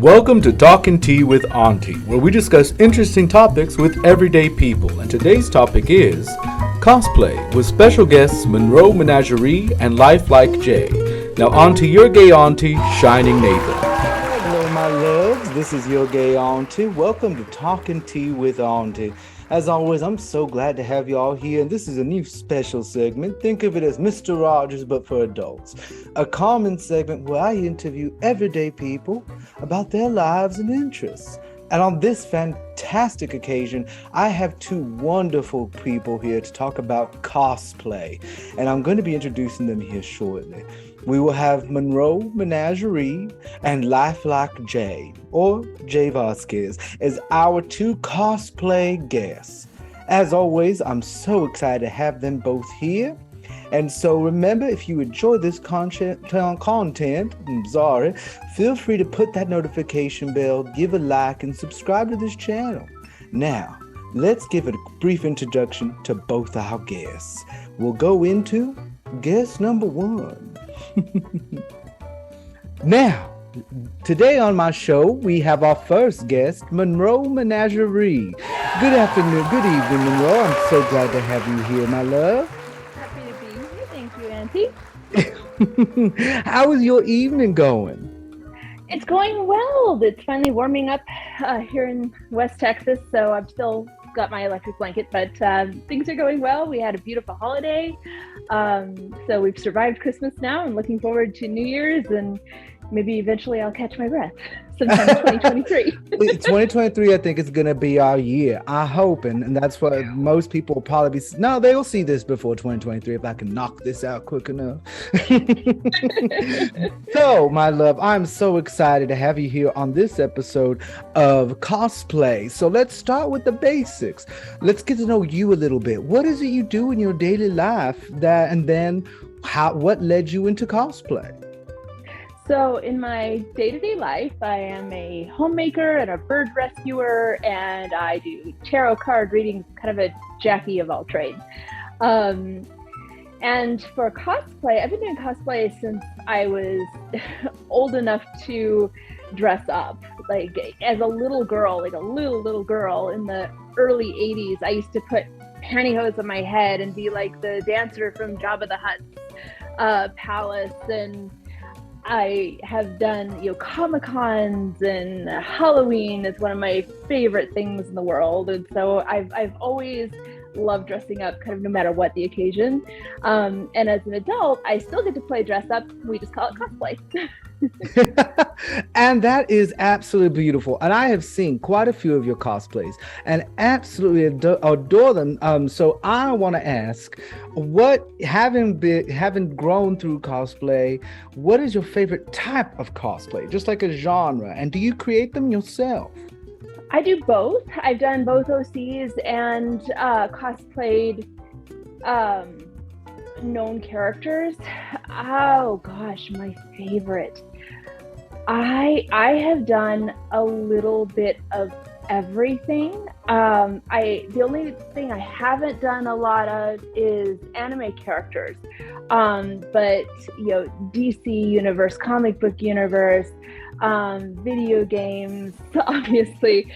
Welcome to Talking Tea with Auntie, where we discuss interesting topics with everyday people. And today's topic is cosplay, with special guests Monroe Menagerie and LifelikeJay. Now, on to your gay auntie, Shining Neighbor. Hello, my loves. This is your gay auntie. Welcome to Talking Tea with Auntie. As always, I'm so glad to have you all here, and this is a new special segment. Think of it as Mr. Rogers, but for adults. A common segment where I interview everyday people about their lives and interests. And on this fantastic occasion, I have two wonderful people here to talk about cosplay, and I'm going to be introducing them here shortly. We will have Monroe Menagerie and LifelikeJay, or Jay Vasquez, as our two cosplay guests. As always, I'm so excited to have them both here. And so remember, if you enjoy this content, feel free to put that notification bell, give a like, and subscribe to this channel. Now, let's give a brief introduction to both our guests. We'll go into guest number one. Now, today on my show, we have our first guest, Monroe Menagerie. Good afternoon, good evening, Monroe. I'm so glad to have you here, my love. Happy to be here. Thank you, Auntie. How is your evening going? It's going well. It's finally warming up here in West Texas, so I've still got my electric blanket, but things are going well. We had a beautiful holiday, so we've survived Christmas now and looking forward to New Year's, and maybe eventually I'll catch my breath sometime in 2023. 2023, I think, is going to be our year. I hope, and that's what most people will probably be. No, they'll see this before 2023 if I can knock this out quick enough. So, my love, I'm so excited to have you here on this episode of Cosplay. So let's start with the basics. Let's get to know you a little bit. What is it you do in your daily life and then what led you into cosplay? So in my day-to-day life, I am a homemaker and a bird rescuer, and I do tarot card readings, kind of a Jackie of all trades. And for cosplay, I've been doing cosplay since I was old enough to dress up. Like as a little girl, like a little girl in the early 80s, I used to put pantyhose on my head and be like the dancer from Jabba the Hutt's palace, and I have done, Comic-Cons, and Halloween is one of my favorite things in the world. And so I've always loved dressing up, kind of no matter what the occasion. And as an adult, I still get to play dress up. We just call it cosplay. And that is absolutely beautiful. And I have seen quite a few of your cosplays and absolutely adore them. So I want to ask, having grown through cosplay, what is your favorite type of cosplay? Just like a genre. And do you create them yourself? I do both. I've done both OCs and cosplayed known characters. Oh gosh, my favorite. I have done a little bit of everything. The only thing I haven't done a lot of is anime characters. But DC universe, comic book universe, video games, obviously,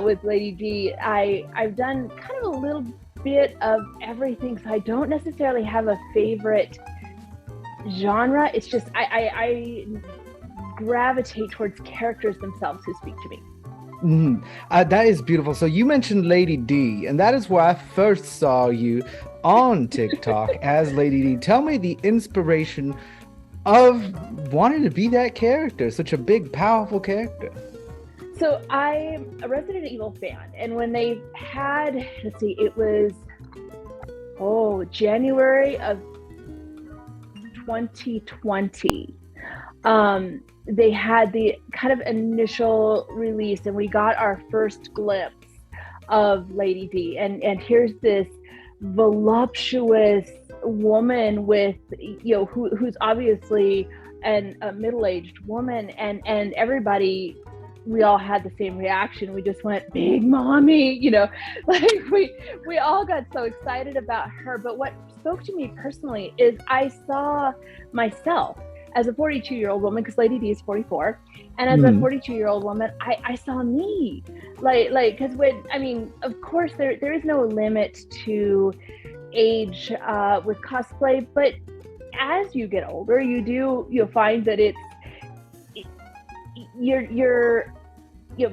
with Lady D. I've done kind of a little bit of everything, so I don't necessarily have a favorite genre. It's just I gravitate towards characters themselves who speak to me. That is beautiful. So you mentioned Lady D, and that is where I first saw you on TikTok as Lady D. Tell me the inspiration of wanting to be that character, such a big, powerful character. So I'm a Resident Evil fan, and when they had, it was January of 2020. They had the kind of initial release, and we got our first glimpse of Lady D. And here's this voluptuous woman with, who's obviously a middle-aged woman, and everybody, we all had the same reaction. We just went, big mommy, like we all got so excited about her. But what spoke to me personally is I saw myself as a 42-year-old woman, because Lady D is 44, and as a 42-year-old woman, I saw me, because of course there is no limit to age with cosplay, but as you get older, you'll find that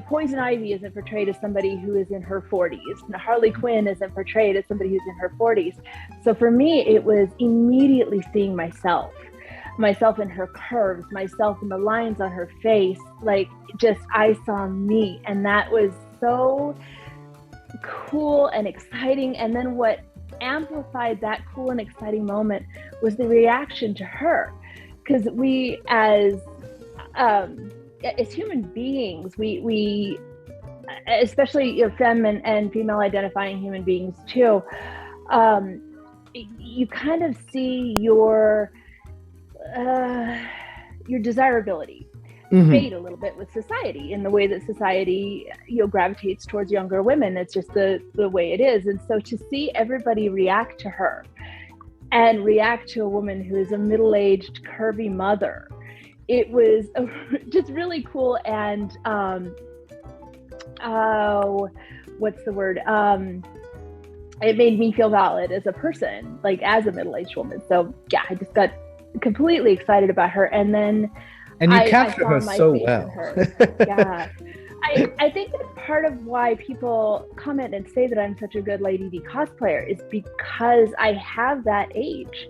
Poison Ivy isn't portrayed as somebody who is in her 40s. Harley Quinn isn't portrayed as somebody who's in her 40s. So for me, it was immediately seeing myself in her curves, myself in the lines on her face. I saw me, and that was so cool and exciting. And then what amplified that cool and exciting moment was the reaction to her, because we as human beings, we especially femme and female identifying human beings too, you kind of see your desirability fade a little bit with society, in the way that society gravitates towards younger women. It's just the way it is. And so to see everybody react to her and react to a woman who is a middle-aged curvy mother, it was just really cool. And what's the word? It made me feel valid as a person, as a middle-aged woman. So yeah, I just got completely excited about her. And then you captured her so well. Yeah. I think that part of why people comment and say that I'm such a good Lady D cosplayer is because I have that age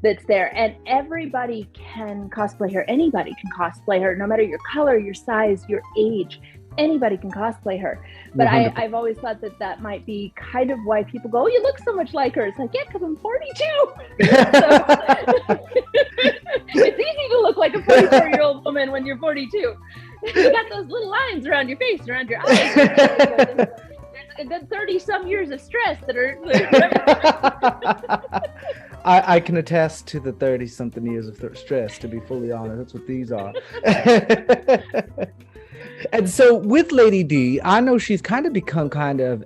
that's there, and everybody can cosplay her. Anybody can cosplay her, no matter your color, your size, your age. Anybody can cosplay her. But I've always thought that might be kind of why people go, "Oh, you look so much like her." It's like, yeah, because I'm 42. It's easy to look like a 44-year-old woman when you're 42. You got those little lines around your face, around your eyes. There's a good 30-some years of stress that are... I can attest to the 30-something years of stress, to be fully honest. That's what these are. And so with Lady D, I know she's kind of become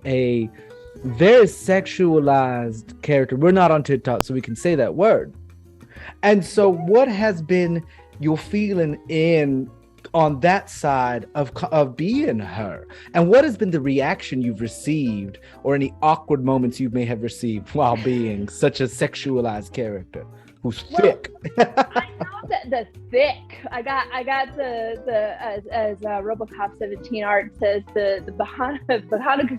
a very sexualized character. We're not on TikTok, so we can say that word. And so what has been your feeling on that side of being her? And what has been the reaction you've received, or any awkward moments you may have received while being such a sexualized character who's thick? I know that the thick. I got the as RoboCop 17 art says, the Bahana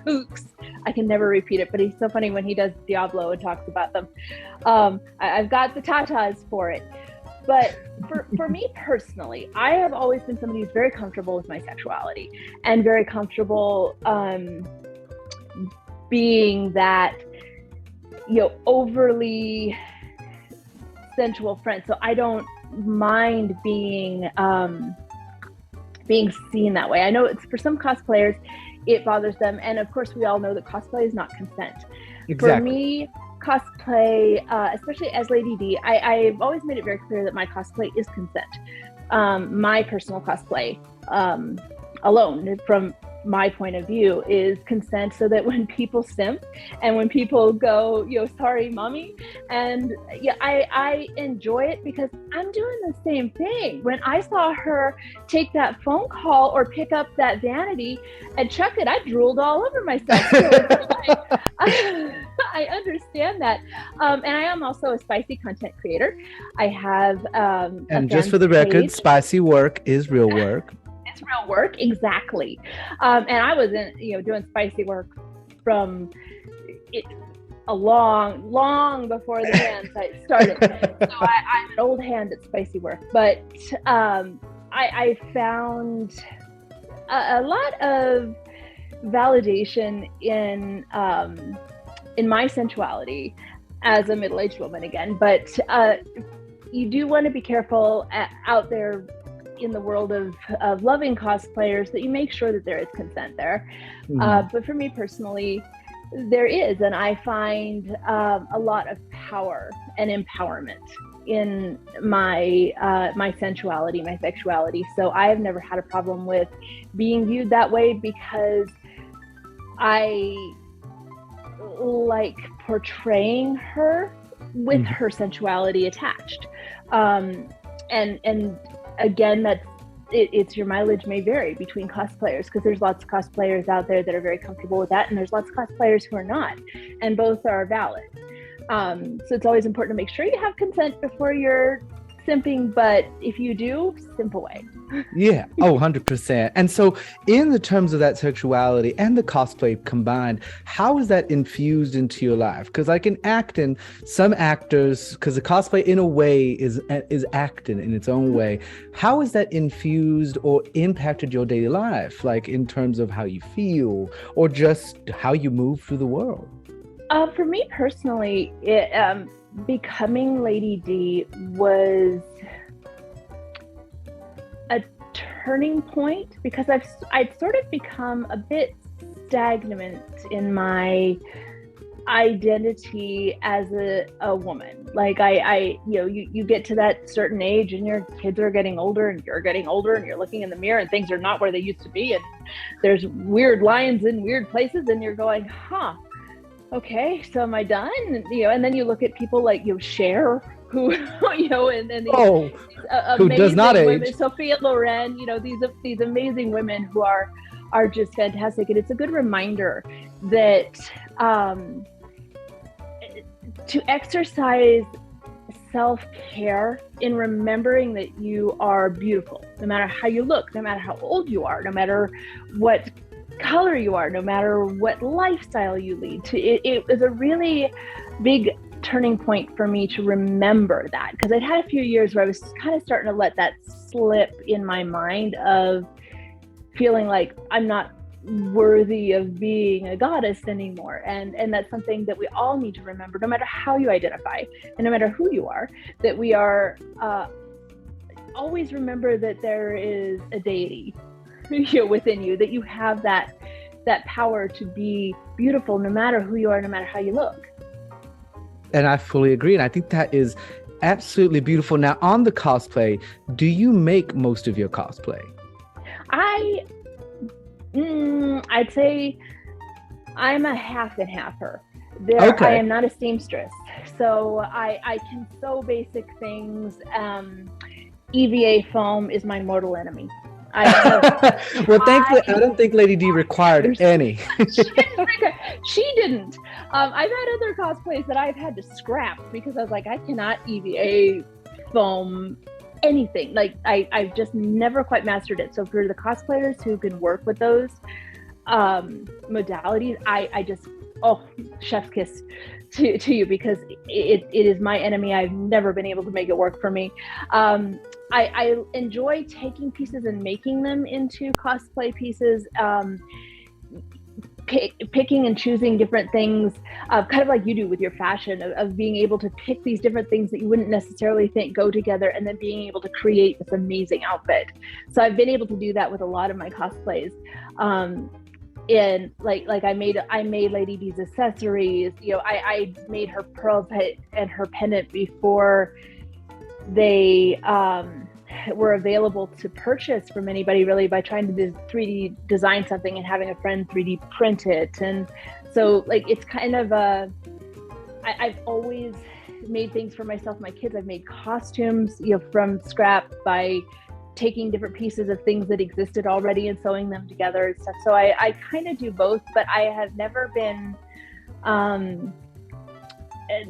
Gooks. I can never repeat it, but he's so funny when he does Diablo and talks about them. I've got the tatas for it. But for me personally, I have always been somebody who's very comfortable with my sexuality, and very comfortable being that, overly sensual friend. So I don't mind being seen that way. I know it's, for some cosplayers, it bothers them. And of course, we all know that cosplay is not consent. Exactly. For me, cosplay, especially as Lady D, I've always made it very clear that my cosplay is consent. My personal cosplay alone, from my point of view, is consent, so that when people simp and when people go, sorry, mommy, and I enjoy it, because I'm doing the same thing. When I saw her take that phone call or pick up that vanity and chuck it, I drooled all over myself. So I understand that. And I am also a spicy content creator. I have and just for the record, spicy work is real work. It's real work, exactly. And I wasn't, doing spicy work from a long before the fan site started. So I'm an old hand at spicy work. But I found a lot of validation in my sensuality as a middle-aged woman again. But you do want to be careful out there in the world of loving cosplayers, that you make sure that there is consent there. But for me personally, there is, and I find a lot of power and empowerment in my my sensuality, my sexuality. So I have never had a problem with being viewed that way, because I like portraying her with her sensuality attached. and again, it's your mileage may vary between cosplayers, because there's lots of cosplayers out there that are very comfortable with that, and there's lots of cosplayers who are not, and both are valid. So it's always important to make sure you have consent before you're simping, but if you do, simp away. Yeah. Oh, 100%. And so in the terms of that sexuality and the cosplay combined, how is that infused into your life? Because like in acting, some actors, because the cosplay in a way is acting in its own way. How is that infused or impacted your daily life? Like in terms of how you feel or just how you move through the world? For me personally, becoming Lady D was a turning point, because I'd sort of become a bit stagnant in my identity as a woman. Like you get to that certain age and your kids are getting older and you're getting older and you're looking in the mirror and things are not where they used to be, and there's weird lines in weird places, and you're going, okay, so am I done? And then you look at people like Cher, who and these who does not age. Women, Sophia Loren, these amazing women who are just fantastic. And it's a good reminder that to exercise self-care in remembering that you are beautiful, no matter how you look, no matter how old you are, no matter what color you are, no matter what lifestyle you lead to. It was a really big turning point for me to remember that, because I'd had a few years where I was kind of starting to let that slip in my mind of feeling like I'm not worthy of being a goddess anymore, and that's something that we all need to remember, no matter how you identify and no matter who you are, that we are always remember that there is a deity within you, that you have that power to be beautiful no matter who you are, no matter how you look. And I fully agree, and I think that is absolutely beautiful. Now, on the cosplay, do you make most of your cosplay? I'd say I'm a half and halfer. Okay. I am not a seamstress, so I can sew basic things. EVA foam is my mortal enemy. Well, thankfully, I don't think Lady D required any. She didn't. I've had other cosplays that I've had to scrap because I was like, I cannot EVA foam anything. Like I've just never quite mastered it. So for the cosplayers who can work with those modalities, I just, chef's kiss to you, because it is my enemy. I've never been able to make it work for me. I enjoy taking pieces and making them into cosplay pieces, picking and choosing different things, kind of like you do with your fashion, of being able to pick these different things that you wouldn't necessarily think go together, and then being able to create this amazing outfit. So I've been able to do that with a lot of my cosplays. And like I made Lady D's accessories. I made her pearls and her pendant before they were available to purchase from anybody, really, by trying to 3D design something and having a friend 3D print it. And so it's kind of I've always made things for myself, my kids. I've made costumes from scrap by taking different pieces of things that existed already and sewing them together and stuff. So I kind of do both, but I have never been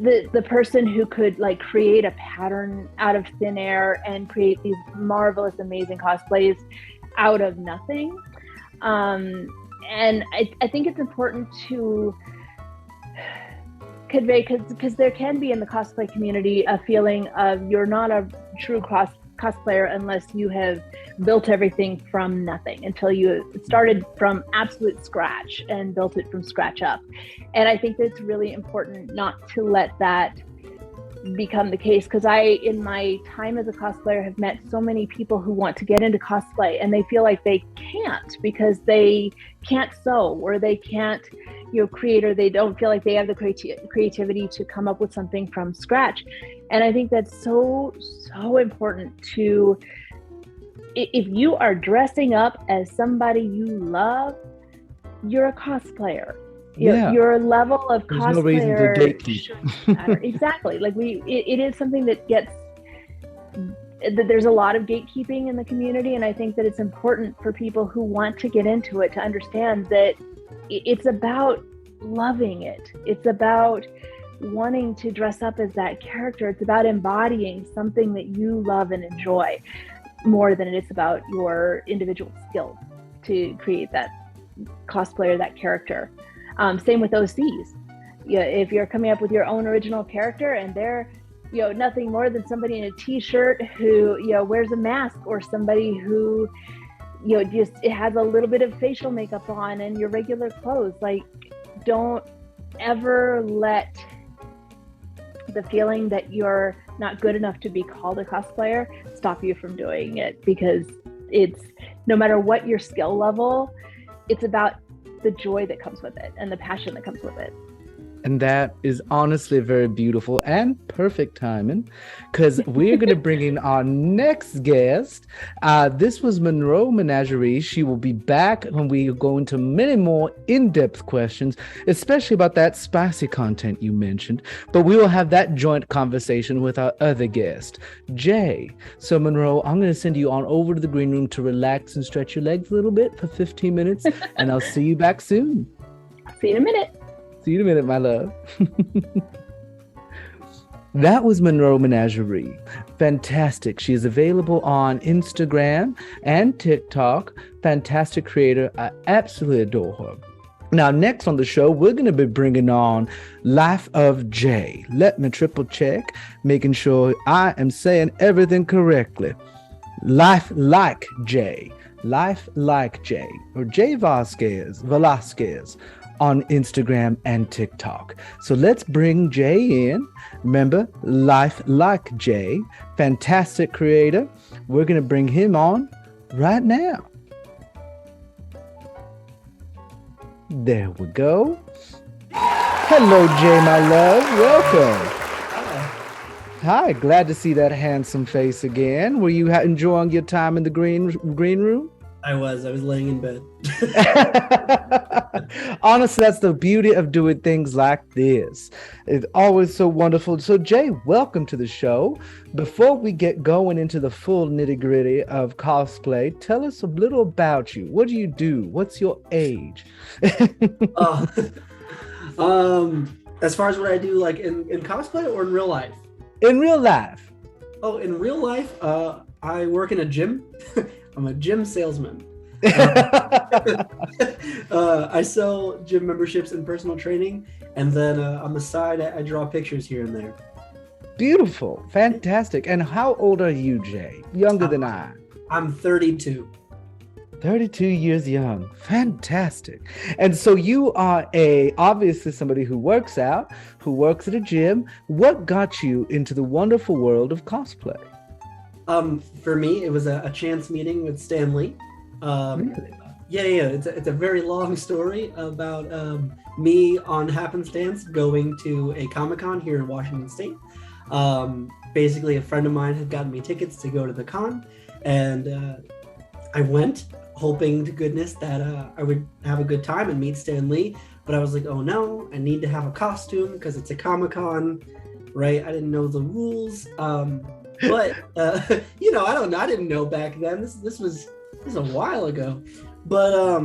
the person who could create a pattern out of thin air and create these marvelous, amazing cosplays out of nothing. And I think it's important to convey, because there can be in the cosplay community a feeling of you're not a true cosplayer unless you have built everything from nothing, until you started from absolute scratch and built it from scratch up. And I think that's really important not to let that become the case, because in my time as a cosplayer, have met so many people who want to get into cosplay and they feel like they can't because they can't sew, or they can't create, or they don't feel like they have the creativity to come up with something from scratch. And I think that's so important to, if you are dressing up as somebody you love, you're a cosplayer. Your level of cosplayer. There's no reason to gatekeep. Exactly. It is something that gets there's a lot of gatekeeping in the community, and I think that it's important for people who want to get into it to understand that it's about loving it. It's about wanting to dress up as that character. It's about embodying something that you love and enjoy more than it is about your individual skill to create that cosplay or that character. Same with OCs. Yeah, if you're coming up with your own original character and they're nothing more than somebody in a t-shirt who wears a mask, or somebody who just it has a little bit of facial makeup on and your regular clothes, like, don't ever let the feeling that you're not good enough to be called a cosplayer stop you from doing it, because it's, no matter what your skill level, it's about the joy that comes with it and the passion that comes with it. And that is honestly very beautiful and perfect timing, because we're going to bring in our next guest. This was Monroe Menagerie. She will be back when we go into many more in-depth questions, especially about that spicy content you mentioned. But we will have that joint conversation with our other guest, Jay. So Monroe, I'm going to send you on over to the green room to relax and stretch your legs a little bit for 15 minutes, and I'll see you back soon. See you in a minute. See you in a minute, my love. That was Monroe Menagerie. Fantastic. She is available on Instagram and TikTok. Fantastic creator. I absolutely adore her. Now, next on the show, we're going to be bringing on LifelikeJay. Let me triple check, making sure I am saying everything correctly. LifelikeJay. LifelikeJay, or Jay Velasquez on Instagram and TikTok. So let's bring Jay in. Remember, LifelikeJay, fantastic creator. We're going to bring him on right now. There we go. Hello, Jay, my love. Welcome. Hi, glad to see that handsome face again. Were you enjoying your time in the green room? I was laying in bed. Honestly, that's the beauty of doing things like this. It's always so wonderful. So Jay, welcome to the show. Before we get going into the full nitty-gritty of cosplay, tell us a little about you. What do you do? What's your age? As far as what I do, like in cosplay or in real life? In real life. Oh, in real life, I work in a gym. I'm a gym salesman. I sell gym memberships and personal training, and then on the side, I draw pictures here and there. Beautiful, fantastic. And how old are you, Jay? Younger than I. I'm 32. 32 years young. Fantastic. And so you are obviously somebody who works out, who works at a gym. What got you into the wonderful world of cosplay? For me, it was a chance meeting with Stan Lee. Really? Yeah. It's a very long story about me on happenstance going to a Comic-Con here in Washington State. Basically, a friend of mine had gotten me tickets to go to the con, and I went, hoping to goodness that I would have a good time and meet Stan Lee. But I was like, oh no, I need to have a costume because it's a Comic-Con, right? I didn't know the rules. But I don't know. I didn't know back then. This was a while ago. But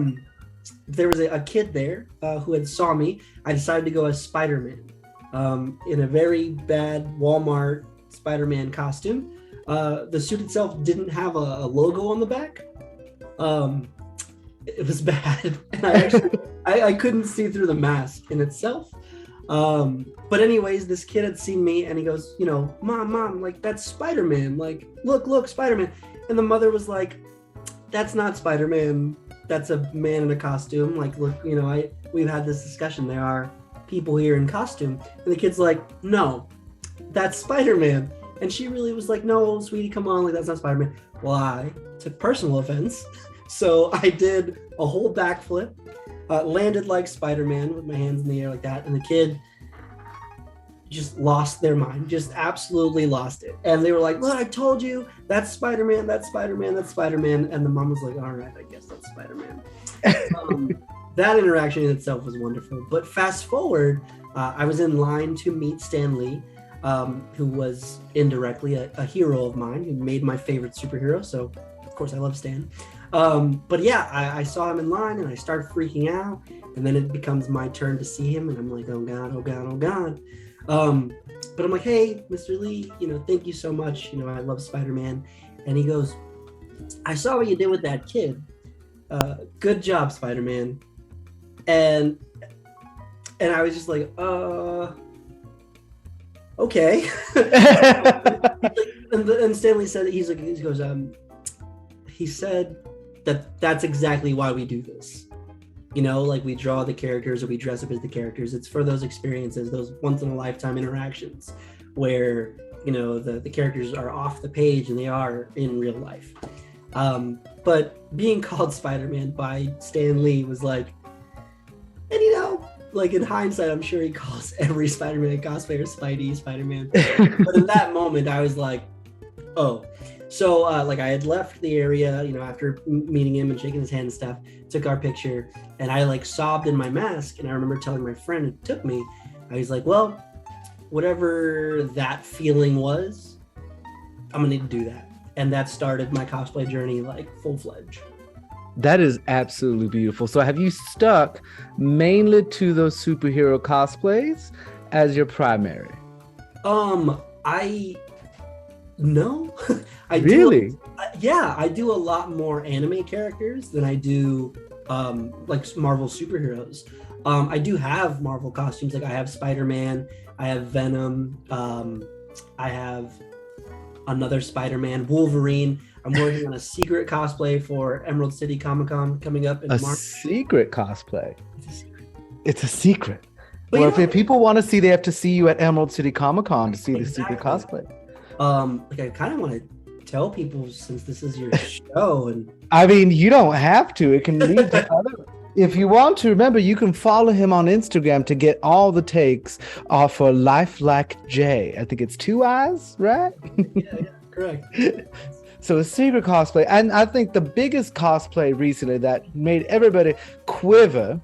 there was a kid there who had saw me. I decided to go as Spider-Man in a very bad Walmart Spider-Man costume. The suit itself didn't have a logo on the back. It was bad, and I couldn't see through the mask in itself. But anyways, this kid had seen me and he goes, mom, like, that's Spider-Man. Like, look, Spider-Man. And the mother was like, that's not Spider-Man. That's a man in a costume. Like, look, we've had this discussion. There are people here in costume. And the kid's like, no, that's Spider-Man. And she really was like, no, sweetie, come on. Like, that's not Spider-Man. Well, I took personal offense. So I did a whole backflip. Landed like Spider-Man with my hands in the air like that, and the kid just lost their mind, just absolutely lost it. And they were like, look, I told you, that's Spider-Man, that's Spider-Man, that's Spider-Man. And the mom was like, all right, I guess that's Spider-Man. That interaction in itself was wonderful. But fast forward, I was in line to meet Stan Lee. who was indirectly a hero of mine, who made my favorite superhero. So, of course, I love Stan. But yeah, I saw him in line and I started freaking out. And then it becomes my turn to see him. And I'm like, oh God, oh God, oh God. But I'm like, hey, Mr. Lee, thank you so much. I love Spider-Man. And he goes, I saw what you did with that kid. Good job, Spider-Man. And I was just like, okay. and Stanley said, he said that's exactly why we do this. Like we draw the characters or we dress up as the characters. It's for those experiences, those once in a lifetime interactions where, the characters are off the page and they are in real life. But being called Spider-Man by Stan Lee was like, and like in hindsight, I'm sure he calls every Spider-Man cosplayer Spidey, Spider-Man. But in that moment, I was like, oh. So like I had left the area, after meeting him and shaking his hand and stuff, took our picture, and I like sobbed in my mask. And I remember telling my friend who took me, I was like, well, whatever that feeling was, I'm gonna need to do that. And that started my cosplay journey like full-fledged. That is absolutely beautiful. So have you stuck mainly to those superhero cosplays as your primary? No. I really? I do a lot more anime characters than I do like Marvel superheroes. I do have Marvel costumes. Like I have Spider-Man, I have Venom, I have another Spider-Man, Wolverine. I'm working on a secret cosplay for Emerald City Comic-Con coming up in March. A secret cosplay? It's a secret. But well, if people want to see, they have to see you at Emerald City Comic-Con to see the secret cosplay. Like I kind of want to tell people since this is your show, and I mean, you don't have to. It can lead to other. If you want to, remember, you can follow him on Instagram to get all the takes for LifelikeJay. I think it's 2 eyes, right? yeah, correct. So a secret cosplay. And I think the biggest cosplay recently that made everybody quiver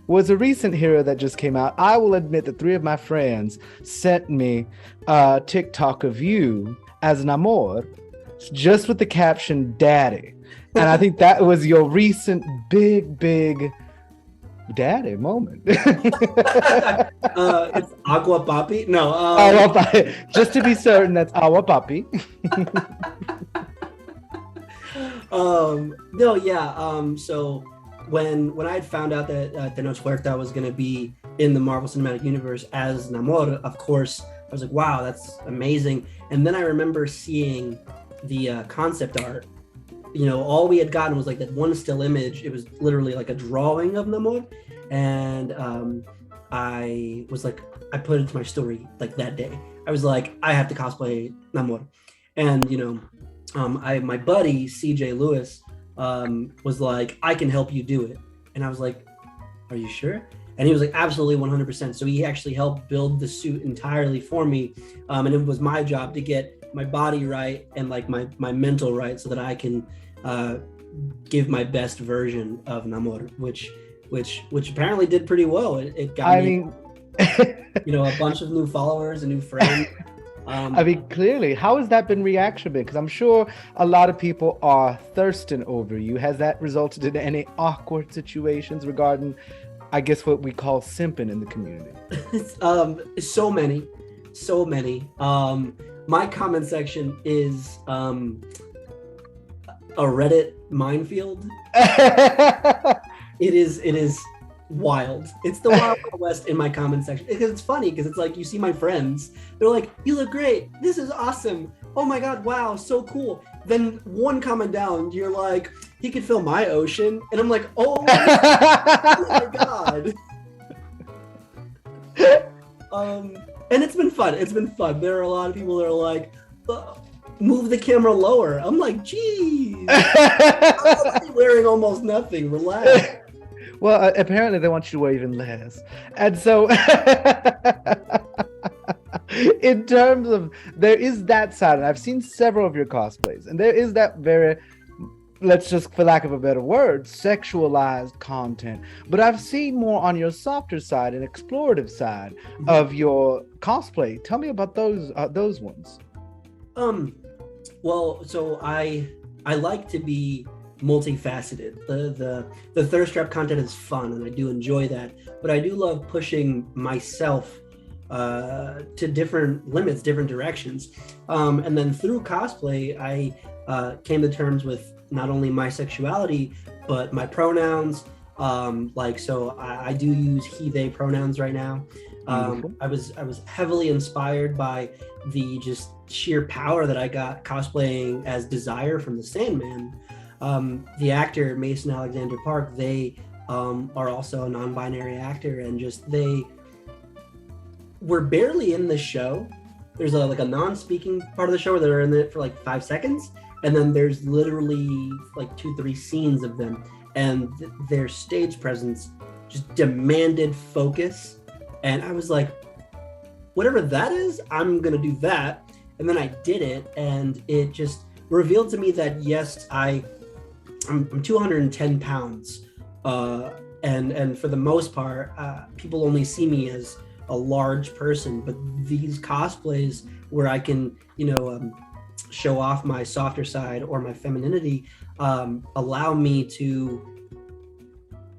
was a recent hero that just came out. I will admit that 3 of my friends sent me a TikTok of you as Namor, just with the caption "Daddy." And I think that was your recent big daddy moment. It's Agua Papi? No. Agua Papi. Just to be certain, that's Agua Papi. No, yeah. So when I had found out that Tenoch Huerta was going to be in the Marvel Cinematic Universe as Namor, of course, I was like, wow, that's amazing. And then I remember seeing the concept art. All we had gotten was like that one still image. It was literally like a drawing of Namor. And I was like, I put it to my story like that day. I was like, I have to cosplay Namor. And, my buddy, CJ Lewis, was like, I can help you do it. And I was like, are you sure? And he was like, absolutely 100%. So he actually helped build the suit entirely for me. And it was my job to get my body right and like my mental right so that I can give my best version of Namor, which apparently did pretty well. It got me, a bunch of new followers and new friends. Clearly, how has that been reaction been? Because I'm sure a lot of people are thirsting over you. Has that resulted in any awkward situations regarding, I guess, what we call simping in the community? So many. My comment section is a Reddit minefield. It is wild. It's the Wild West in my comment section. Because it's funny because it's like you see my friends. They're like, "You look great. This is awesome. Oh my god, wow, so cool." Then one comment down, you're like, "He could fill my ocean," and I'm like, "Oh my god." And it's been fun. There are a lot of people that are like, move the camera lower. I'm like, geez, I'm wearing almost nothing. Relax. Well, apparently they want you to wear even less. And so in terms of, there is that side, and I've seen several of your cosplays, and there is that very let's just, for lack of a better word, sexualized content. But I've seen more on your softer side and explorative side of your cosplay. Tell me about those ones. Well, so I like to be multifaceted. The thirst trap content is fun, and I do enjoy that. But I do love pushing myself to different limits, different directions. And then through cosplay, I came to terms with not only my sexuality, but my pronouns. So I do use he, they pronouns right now. I was heavily inspired by the just sheer power that I got cosplaying as Desire from the Sandman. The actor Mason Alexander Park, they are also a non-binary actor, and just they were barely in the show. There's a non-speaking part of the show where they're in it for like 5 seconds, and then there's literally like 2-3 scenes of them, and their stage presence just demanded focus. And I was like, whatever that is, I'm gonna do that. And then I did it, and it just revealed to me that yes, I'm 210 pounds, and for the most part, people only see me as a large person. But these cosplays where I can, show off my softer side or my femininity, allow me to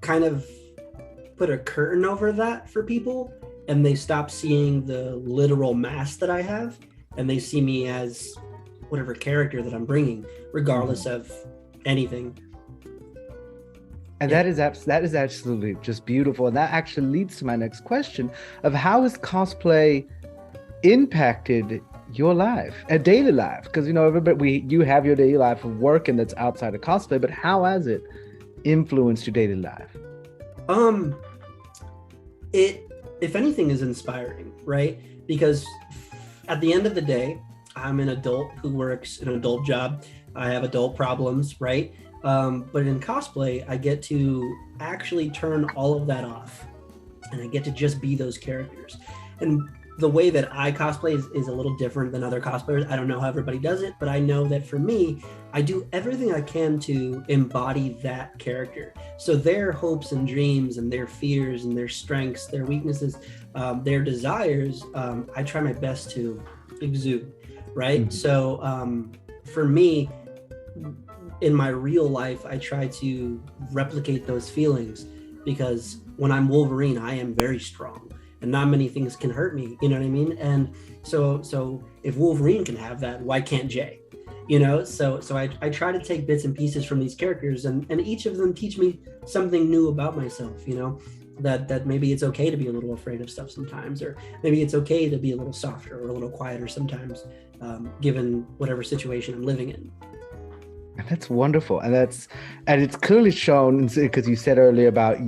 kind of put a curtain over that for people, and they stop seeing the literal mask that I have, and they see me as whatever character that I'm bringing, regardless of anything. And that is absolutely just beautiful. And that actually leads to my next question of how has cosplay impacted your life, a daily life? Because you have your daily life of work, and that's outside of cosplay, but how has it influenced your daily life? It, if anything, is inspiring, right? Because at the end of the day, I'm an adult who works an adult job. I have adult problems, right? But in cosplay, I get to actually turn all of that off, and I get to just be those characters. And the way that I cosplay is a little different than other cosplayers. I don't know how everybody does it, but I know that for me, I do everything I can to embody that character. So their hopes and dreams and their fears and their strengths, their weaknesses, their desires, I try my best to exude, right? Mm-hmm. So for me, in my real life, I try to replicate those feelings, because when I'm Wolverine, I am very strong, and not many things can hurt me, you know what I mean? And so if Wolverine can have that, why can't Jay? So I try to take bits and pieces from these characters, and each of them teach me something new about myself, that maybe it's okay to be a little afraid of stuff sometimes, or maybe it's okay to be a little softer or a little quieter sometimes, given whatever situation I'm living in. And that's wonderful. And it's clearly shown, because you said earlier about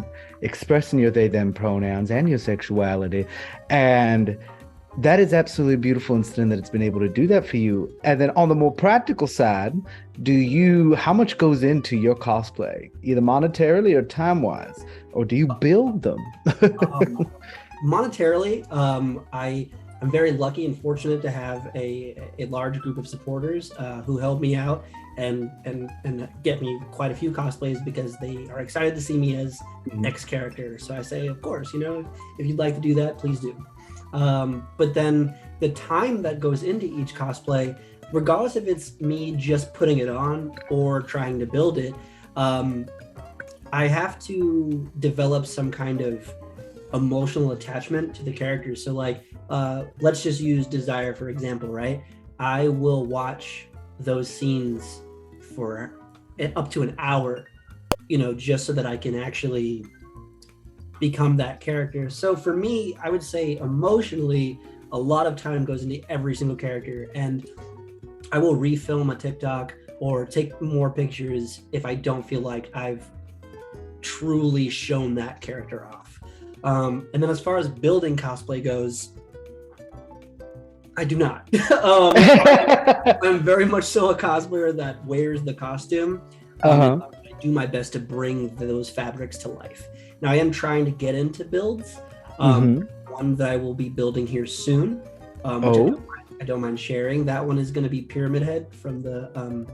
expressing your they them pronouns and your sexuality, and that is absolutely beautiful incident that it's been able to do that for you. And then on the more practical side, how much goes into your cosplay, either monetarily or time-wise, or do you build them? Monetarily, I'm very lucky and fortunate to have a large group of supporters who help me out and get me quite a few cosplays, because they are excited to see me as X character. So I say, of course, if you'd like to do that, please do. But then the time that goes into each cosplay, regardless if it's me just putting it on or trying to build it, I have to develop some kind of emotional attachment to the characters. So let's just use Desire for example, right? I will watch those scenes for up to an hour, just so that I can actually become that character. So for me, I would say emotionally, a lot of time goes into every single character, and I will refilm a TikTok or take more pictures if I don't feel like I've truly shown that character off. And then as far as building cosplay goes, I do not. I'm very much so a cosplayer that wears the costume. I do my best to bring those fabrics to life. Now, I am trying to get into builds. One that I will be building here soon, which I don't mind sharing. That one is going to be Pyramid Head from the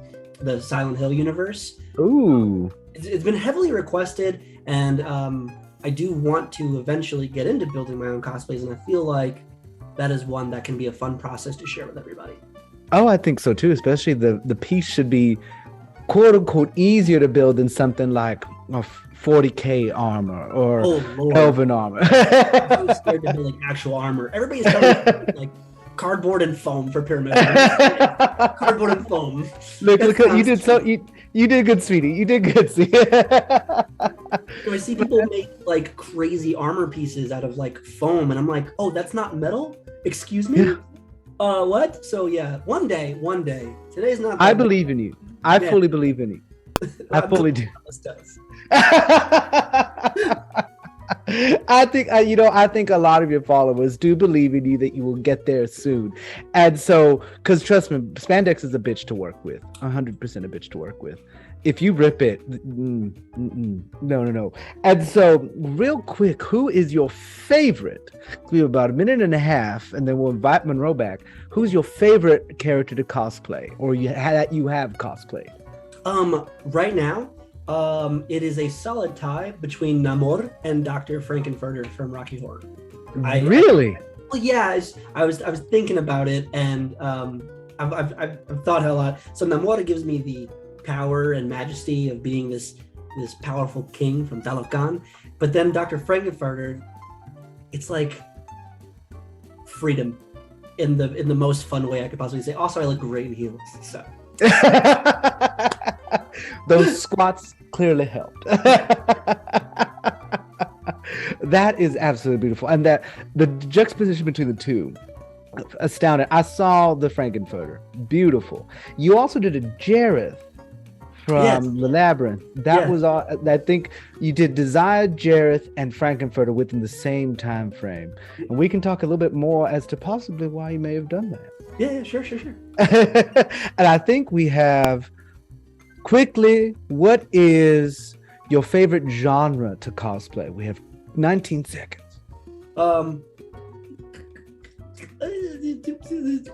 the Silent Hill universe. Ooh. It's been heavily requested, and I do want to eventually get into building my own cosplays, and I feel like that is one that can be a fun process to share with everybody. Oh, I think so too. Especially the piece should be quote unquote easier to build than something like a 40K armor or Elven armor. I'm so scared to build like actual armor. Everybody's telling me like cardboard and foam for pyramids. Cardboard and foam. Look, you did good, sweetie. You did good. So I see people make like crazy armor pieces out of like foam, and I'm like, oh, that's not metal? Excuse me? Yeah. What? So yeah, one day. Today's not. I believe in you. I fully believe in you. I fully do. I think a lot of your followers do believe in you that you will get there soon, and so because trust me, spandex is a bitch to work with, 100% a bitch to work with. If you rip it, no. And so, real quick, who is your favorite? We have about a minute and a half, and then we'll invite Monroe back. Who's your favorite character to cosplay, or that you have cosplayed? Right now, it is a solid tie between Namor and Dr. Frankenfurter from Rocky Horror. Really? Well, yeah. I was thinking about it, and I've thought a lot. So Namor gives me the power and majesty of being this powerful king from Talokan, but then Dr. Frankenfurter, it's like freedom in the most fun way I could possibly say. Also, I look great in heels, so. Those squats clearly helped. That is absolutely beautiful, and that the juxtaposition between the two, astounding. I saw the Frankenfurter, beautiful. You also did a Jareth from the Labyrinth. That was all. I think you did Desire, Jareth, and Frankenfurter within the same time frame, and we can talk a little bit more as to possibly why you may have done that. Yeah, sure. And I think we have quickly, what is your favorite genre to cosplay? We have 19 seconds.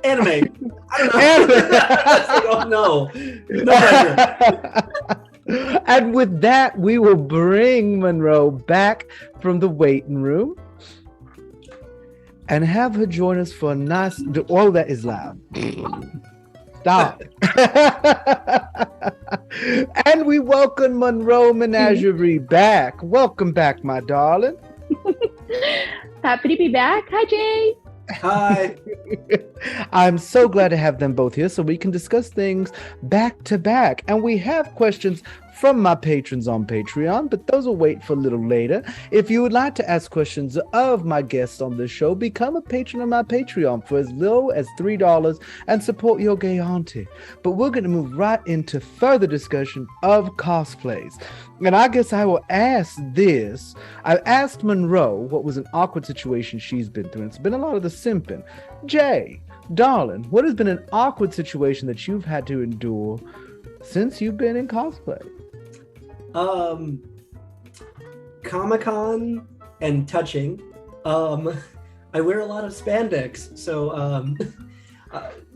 Anime. I don't know. No. And with that, we will bring Monroe back from the waiting room and have her join us for a nice. Oh, that is loud. Stop. And we welcome Monroe Menagerie back. Welcome back, my darling. Happy to be back. Hi, Jay. Hi. I'm so glad to have them both here so we can discuss things back to back. And we have questions from my patrons on Patreon, but those will wait for a little later. If you would like to ask questions of my guests on this show, become a patron on my Patreon for as low as $3 and support your gay auntie. But we're going to move right into further discussion of cosplays. And I guess I will ask this. I asked Monroe what was an awkward situation she's been through. It's been a lot of the simping. Jay, darling, what has been an awkward situation that you've had to endure since you've been in cosplay? Comic-Con and touching. I wear a lot of spandex, so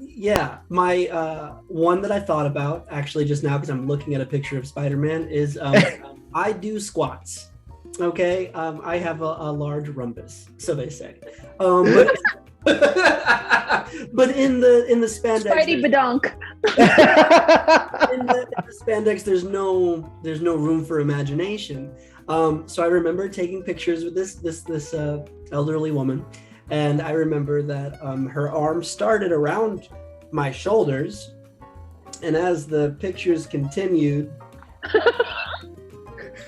yeah. My one that I thought about actually just now because I'm looking at a picture of Spider-Man is I do squats. Okay, I have a large rumpus, so they say. But in the spandex, Spidey badonk. in the spandex, there's no room for imagination. So I remember taking pictures with this elderly woman, and I remember that her arm started around my shoulders, and as the pictures continued,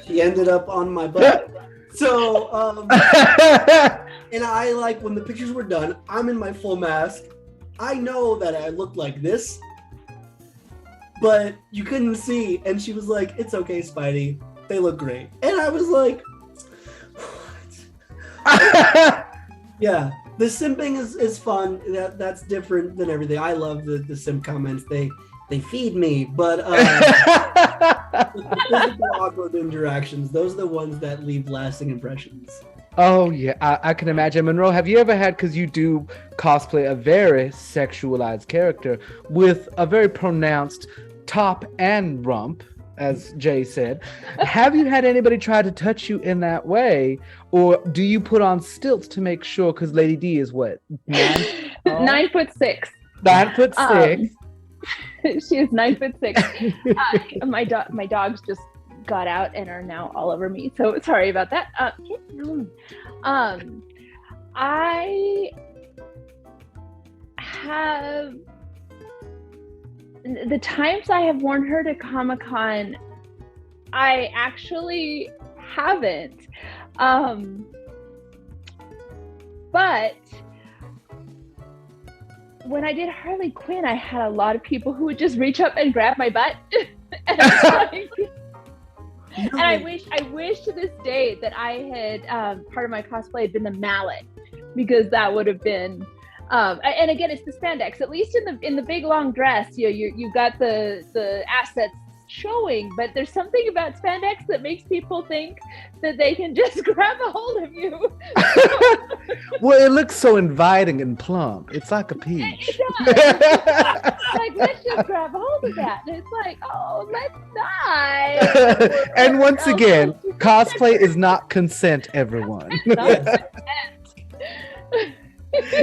she ended up on my butt. So, and I like when the pictures were done, I'm in my full mask. I know that I looked like this, but you couldn't see. And she was like, "It's okay, Spidey. They look great." And I was like, "What?" Yeah, the simping is fun. That's different than everything. I love the simp comments. They feed me, but the physical awkward interactions, those are the ones that leave lasting impressions. Oh yeah, I can imagine. Monroe, have you ever had, because you do cosplay a very sexualized character with a very pronounced top and rump, as Jay said. Have you had anybody try to touch you in that way, or do you put on stilts to make sure? Because Lady D is what, 9'6". 9'6". 9'6". She is 9'6". My dogs just got out and are now all over me. So sorry about that. I have the times I have worn her to Comic-Con, I actually haven't. But when I did Harley Quinn, I had a lot of people who would just reach up and grab my butt. And I wish to this day that I had part of my cosplay had been the mallet, because that would have been. And again, it's the spandex. At least in the big long dress, you got the assets showing, but there's something about spandex that makes people think that they can just grab a hold of you. Well, it looks so inviting and plump. It's like a peach. Like, let's just grab hold of that. And it's like, oh, let's not. And once again, cosplay is not consent, everyone.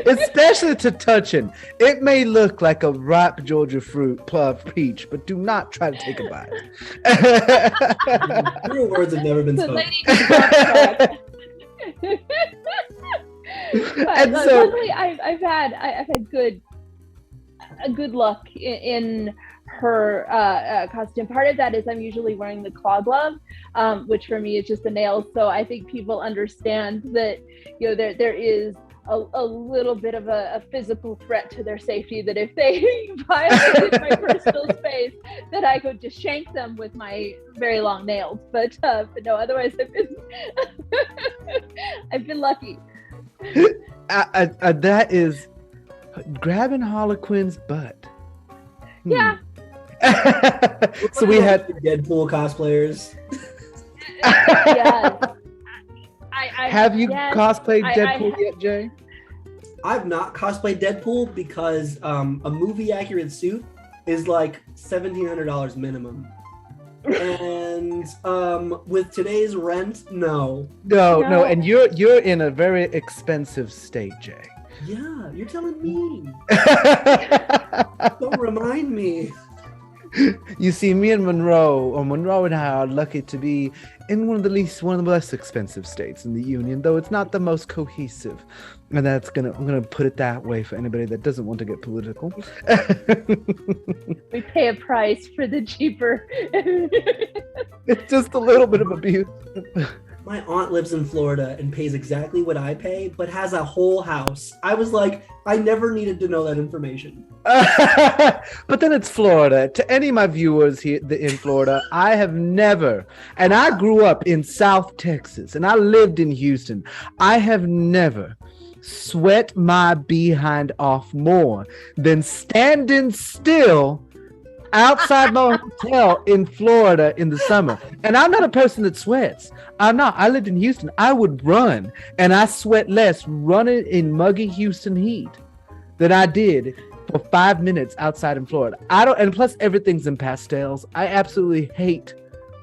Especially to touching. It may look like a ripe Georgia fruit plus peach, but do not try to take a bite. Your words have never been spoken. But luckily, I've had a good look in her costume. Part of that is I'm usually wearing the claw glove, which for me is just the nails. So I think people understand that there is a little bit of a physical threat to their safety, that if they violated my personal space, that I could just shank them with my very long nails. But no, otherwise I've been lucky. That is grabbing Harley Quinn's butt. Yeah. So we had Deadpool cosplayers. Yes. Have you cosplayed Deadpool yet, Jay? I've not cosplayed Deadpool because a movie accurate suit is like $1,700 minimum. And with today's rent, no. No, and you're in a very expensive state, Jay. Yeah, you're telling me. Don't remind me. You see, me and Monroe and I are lucky to be in one of the less expensive states in the Union, though it's not the most cohesive. And I'm gonna put it that way for anybody that doesn't want to get political. We pay a price for the cheaper. It's just a little bit of abuse. My aunt lives in Florida and pays exactly what I pay, but has a whole house. I was like, I never needed to know that information. But then it's Florida. To any of my viewers here in Florida, I have never, and I grew up in South Texas, and I lived in Houston. I have never sweat my behind off more than standing still outside my hotel in Florida in the summer. And I'm not a person that sweats. I'm not. I lived in Houston. I would run, and I sweat less running in muggy Houston heat than I did for 5 minutes outside in Florida. And plus everything's in pastels. I absolutely hate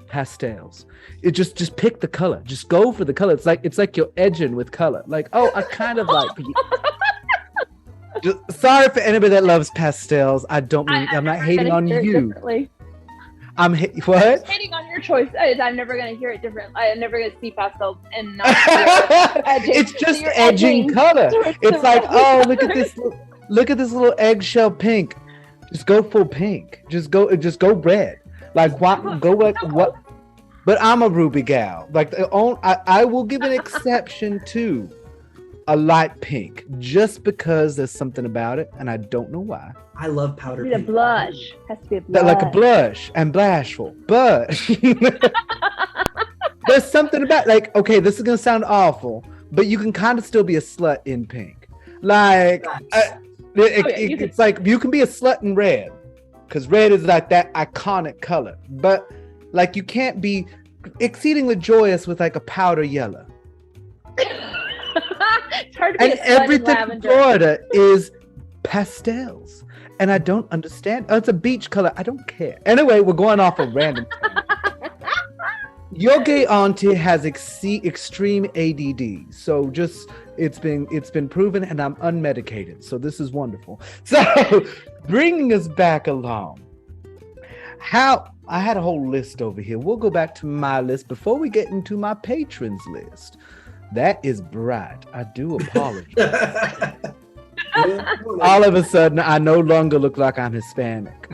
pastels. It just pick the color. Just go for the color. It's like you're edging with color. Like, oh, I kind of like. Sorry for anybody that loves pastels. I'm not hating on you. I'm what? Hating on your choice. I'm never gonna hear it different. I'm never gonna see pastels and not edging. It's just so edging color. It's like, oh, look at this. Look at this little eggshell pink. Just go full pink. Just go red. Like what? Go like what? But I'm a ruby gal. Like I will give an exception to a light pink, just because there's something about it, and I don't know why. I love powder pink. A blush. Has to be a blush. Like a blush and blushful, but there's something about, like, okay, this is gonna sound awful, but you can kind of still be a slut in pink. Like, it's like you can be a slut in red, because red is like that iconic color, but like you can't be exceedingly joyous with like a powder yellow. It's hard to be and everything in Florida is pastels. and I don't understand. Oh, it's a beach color. I don't care. Anyway, we're going off a random. Your gay auntie has extreme ADD, so just it's been proven, and I'm unmedicated, so this is wonderful. So, bringing us back along, how I had a whole list over here. We'll go back to my list before we get into my patrons list. That is bright. I do apologize. All of a sudden, I no longer look like I'm Hispanic.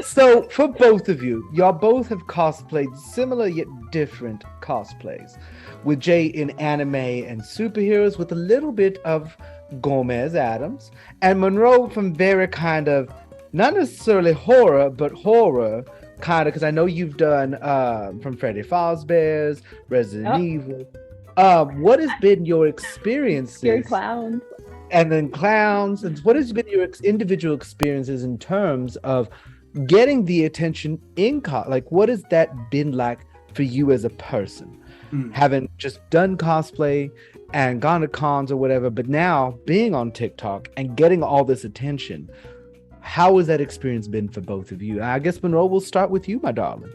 So, for both of you, y'all both have cosplayed similar yet different cosplays. With Jay in anime and superheroes, with a little bit of Gomez Adams, and Monroe from very kind of, not necessarily horror, but horror kind of, because I know you've done from Freddy Fazbear's, Resident Evil. What has been your experiences? Scary clowns. And then clowns. And what has been your individual experiences in terms of getting the attention in like what has that been like for you as a person? Having just done cosplay and gone to cons or whatever, but now being on TikTok and getting all this attention. How has that experience been for both of you? I guess Monroe, we'll start with you, my darling.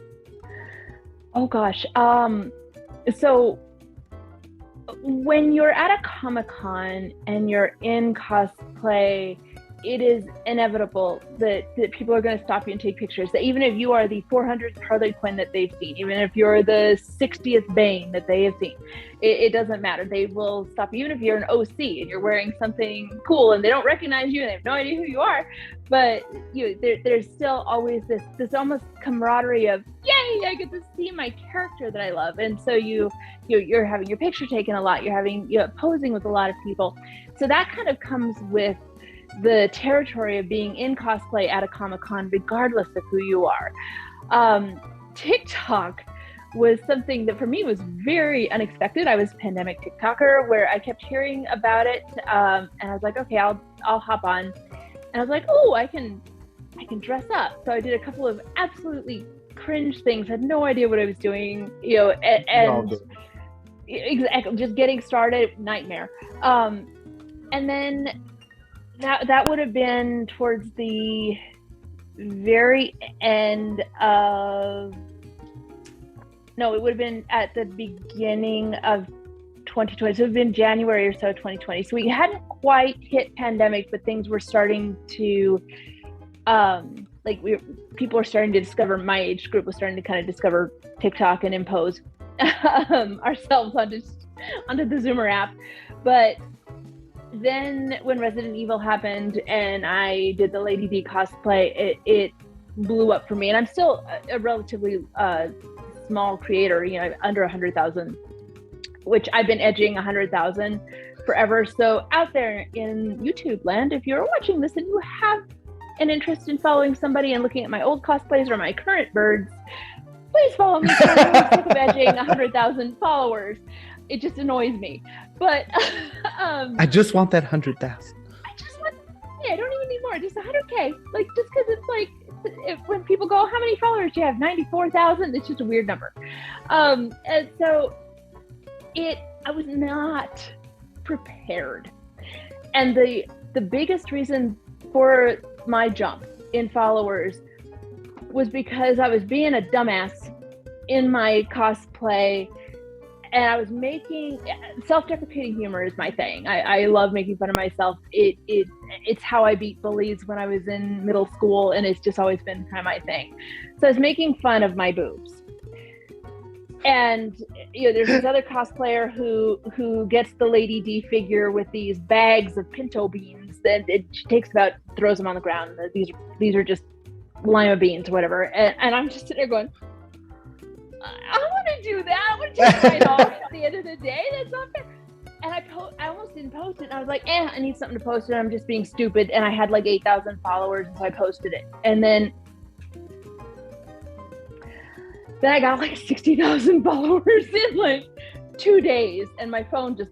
Oh gosh. So when you're at a Comic-Con and you're in cosplay, it is inevitable that people are going to stop you and take pictures. That even if you are the 400th Harley Quinn that they've seen, even if you're the 60th Bane that they have seen, it doesn't matter. They will stop you. Even if you're an OC and you're wearing something cool and they don't recognize you and they have no idea who you are, but there's still always this almost camaraderie of, yay, I get to see my character that I love. And so you're having your picture taken a lot. You're having posing with a lot of people. So that kind of comes with the territory of being in cosplay at a Comic-Con, regardless of who you are. TikTok was something that for me was very unexpected. I was a pandemic TikToker where I kept hearing about it, and I was like, okay, I'll hop on. And I was like, oh, I can dress up. So I did a couple of absolutely cringe things. Had no idea what I was doing, and exactly, just getting started, nightmare. And then that would have been towards the very end of, no, it would have been at the beginning of 2020. So it would have been January or so, 2020. So we hadn't quite hit pandemic, but things were starting to, people were starting to discover, my age group was starting to kind of discover TikTok and impose ourselves onto the Zoomer app. But then when Resident Evil happened and I did the Lady D cosplay, it blew up for me. And I'm still a relatively small creator, under 100,000, which I've been edging 100,000 forever. So out there in YouTube land, if you're watching this and you have an interest in following somebody and looking at my old cosplays or my current birds, please follow me. I'm sick of edging 100,000 followers. It just annoys me. But I just want that 100,000. I just want, I don't even need more. Just 100K. Like, just because it's like, when people go, how many followers do you have? 94,000. It's just a weird number. And so I was not prepared. And the biggest reason for my jump in followers was because I was being a dumbass in my cosplay, and I was making self-deprecating humor is my thing. I love making fun of myself. It's how I beat bullies when I was in middle school, and it's just always been kind of my thing. So I was making fun of my boobs. And there's this other cosplayer who gets the Lady D figure with these bags of pinto beans that it takes throws them on the ground. These are just lima beans or whatever. And I'm just sitting there going, I want to do that. I want to take it right off at the end of the day. That's not fair. And I almost didn't post it. And I was like, I need something to post it. I'm just being stupid. And I had like 8,000 followers, and so I posted it. And then I got like 60,000 followers in like 2 days. And my phone just,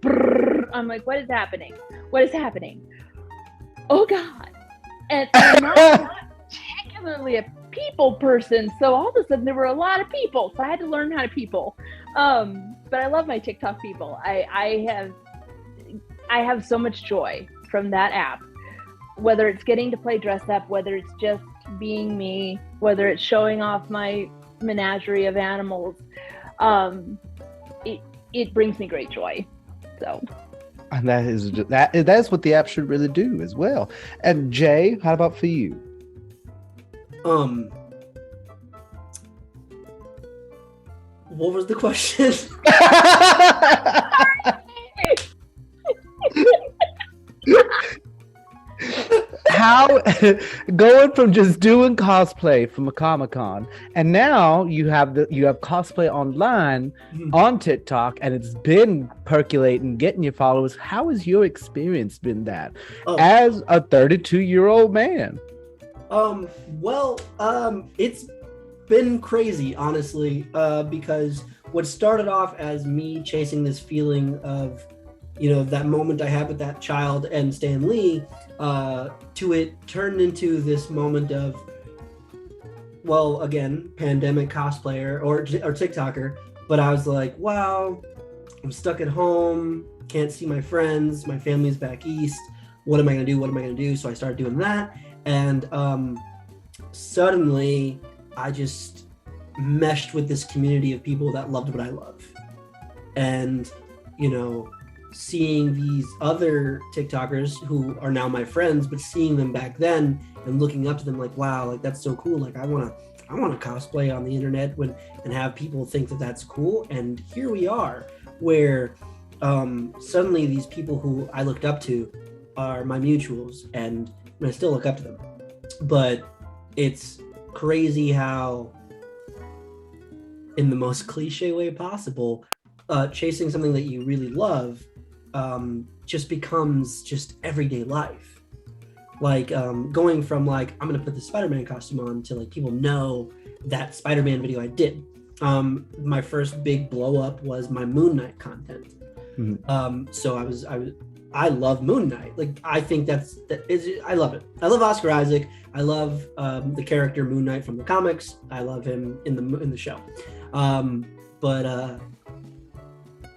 I'm like, what is happening? What is happening? Oh God. And I'm not particularly a people person, so all of a sudden there were a lot of people, so I had to learn how to people. But I love my TikTok people. I have so much joy from that app, whether it's getting to play dress up, whether it's just being me, whether it's showing off my menagerie of animals, it brings me great joy. So, and that's what the app should really do as well. And Jay, how about for you? What was the question? How going from just doing cosplay from a Comic-Con, and now you have cosplay online on TikTok, and it's been percolating, getting you followers. How has your experience been that as a 32-year-old man? It's been crazy, honestly, because what started off as me chasing this feeling of, that moment I had with that child and Stan Lee, to it turned into this moment of, again, pandemic cosplayer or TikToker, but I was like, wow, I'm stuck at home, can't see my friends, my family's back east, what am I gonna do? So I started doing that, and suddenly I just meshed with this community of people that loved what I love. And, seeing these other TikTokers who are now my friends, but seeing them back then and looking up to them like, wow, like that's so cool. Like I want to cosplay on the internet and have people think that that's cool. And here we are where suddenly these people who I looked up to are my mutuals, and I still look up to them. But it's crazy how, in the most cliche way possible, chasing something that you really love just becomes just everyday life. Like going from like, I'm gonna put the Spider-Man costume on to like people know that Spider-Man video I did. My first big blow up was my Moon Knight content. So I love Moon Knight. Like I think I love it. I love Oscar Isaac. I love the character Moon Knight from the comics. I love him in the show. But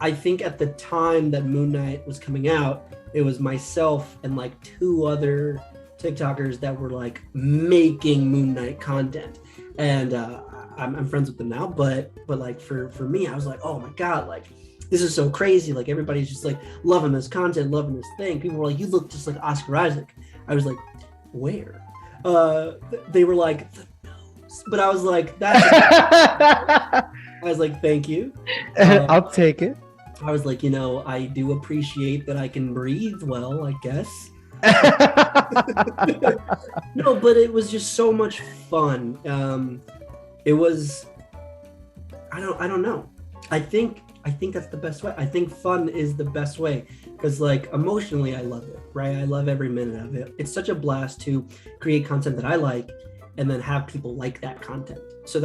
I think at the time that Moon Knight was coming out, it was myself and like 2 other TikTokers that were like making Moon Knight content, and I'm friends with them now. But like for me, I was like, oh my god, like this is so crazy. Like everybody's just like loving this content, loving this thing. People were like, you look just like Oscar Isaac. I was like, where? They were like, the nose. But I was like, that's. I was like, thank you. I'll take it. I was like, I do appreciate that I can breathe well, I guess. No, but it was just so much fun. It was, I don't know. I think that's the best way. I think fun is the best way, because like emotionally, I love it, right? I love every minute of it. It's such a blast to create content that I like and then have people like that content. So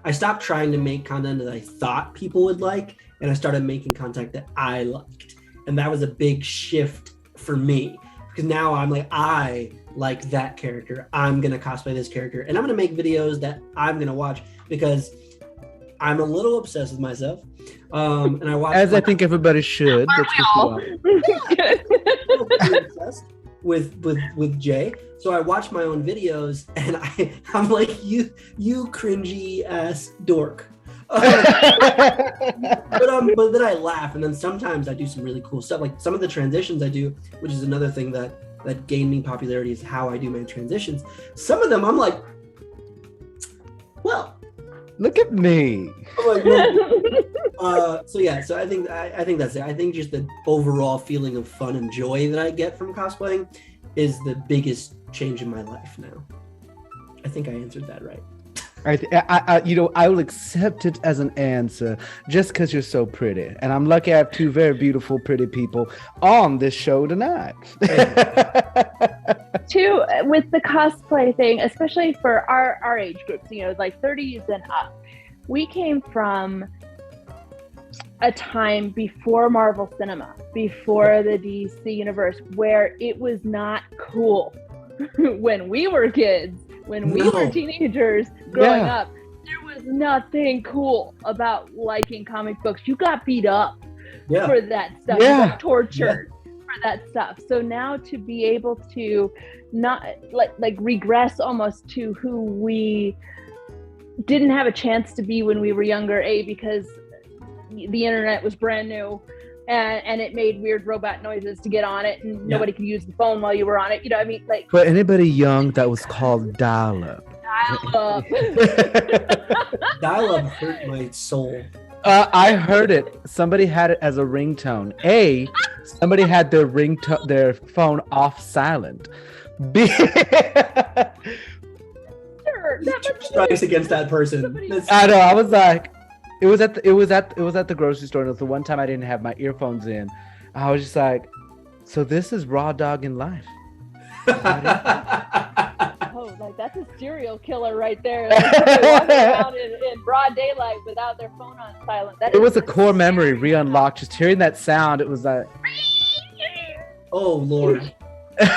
I stopped trying to make content that I thought people would like, and I started making content that I liked. And that was a big shift for me, because now I'm like, I like that character. I'm going to cosplay this character, and I'm going to make videos that I'm going to watch, because I'm a little obsessed with myself. And I watch, I think everybody should. Obsessed with Jay. So I watch my own videos, and I'm like, you cringy ass dork. But then I laugh, and then sometimes I do some really cool stuff. Like some of the transitions I do, which is another thing that gained me popularity, is how I do my transitions. Some of them I'm like, well, look at me. I'm like, well, so I think that's it. I think just the overall feeling of fun and joy that I get from cosplaying is the biggest change in my life now. I think I answered that right. I will accept it as an answer just because you're so pretty, and I'm lucky I have 2 very beautiful, pretty people on this show tonight. Too, with the cosplay thing, especially for our age groups, like 30s and up, we came from a time before Marvel Cinema, before the DC universe, where it was not cool. When we were kids, when we were teenagers growing up, there was nothing cool about liking comic books. You got beat up for that stuff. You got tortured for that stuff. So now to be able to not like regress almost to who we didn't have a chance to be when we were younger, because the internet was brand new and it made weird robot noises to get on it, and nobody could use the phone while you were on it. You know, I mean, like, for anybody young, that was called dial-up. Dial-up. Dial-up hurt my soul. I heard it. Somebody had it as a ringtone. Somebody had their phone off silent. Sure, Strikes against that person. I know. I was like, it was at the grocery store. And it was the one time I didn't have my earphones in. I was just like, so this is raw dog in life. Oh, like that's a serial killer right there. Like, walking around in broad daylight without their phone on silent. It was a core memory re-unlocked. Just hearing that sound, it was like, oh Lord. But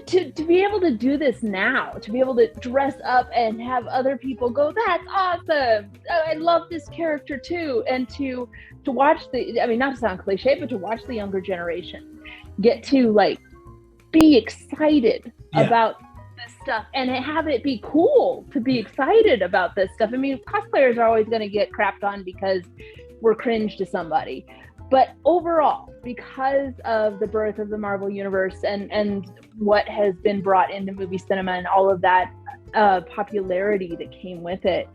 to be able to do this now, to be able to dress up and have other people go, that's awesome, oh, I love this character too, and to watch not to sound cliche, but to watch the younger generation get to like be excited about this stuff and have it be cool to be excited about this stuff. I mean, cosplayers are always going to get crapped on because we're cringe to somebody. But overall, because of the birth of the Marvel Universe and what has been brought into movie cinema and all of that popularity that came with it,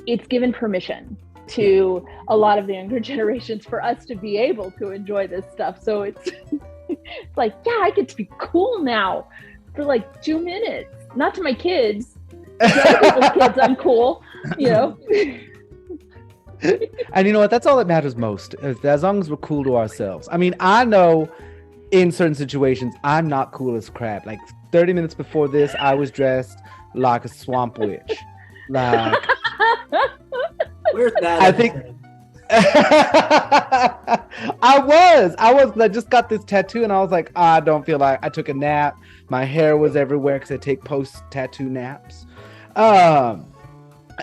it's given permission to a lot of the younger generations for us to be able to enjoy this stuff. So it's like, yeah, I get to be cool now for like 2 minutes. Not to my kids. To other people's kids, I'm cool, you know. And you know what? That's all that matters most. As long as we're cool to ourselves. I mean, I know in certain situations, I'm not cool as crap. Like 30 minutes before this, I was dressed like a swamp witch. Like, where's that? I think I was. I just got this tattoo, and I was like, I don't feel like I took a nap. My hair was everywhere because I take post-tattoo naps.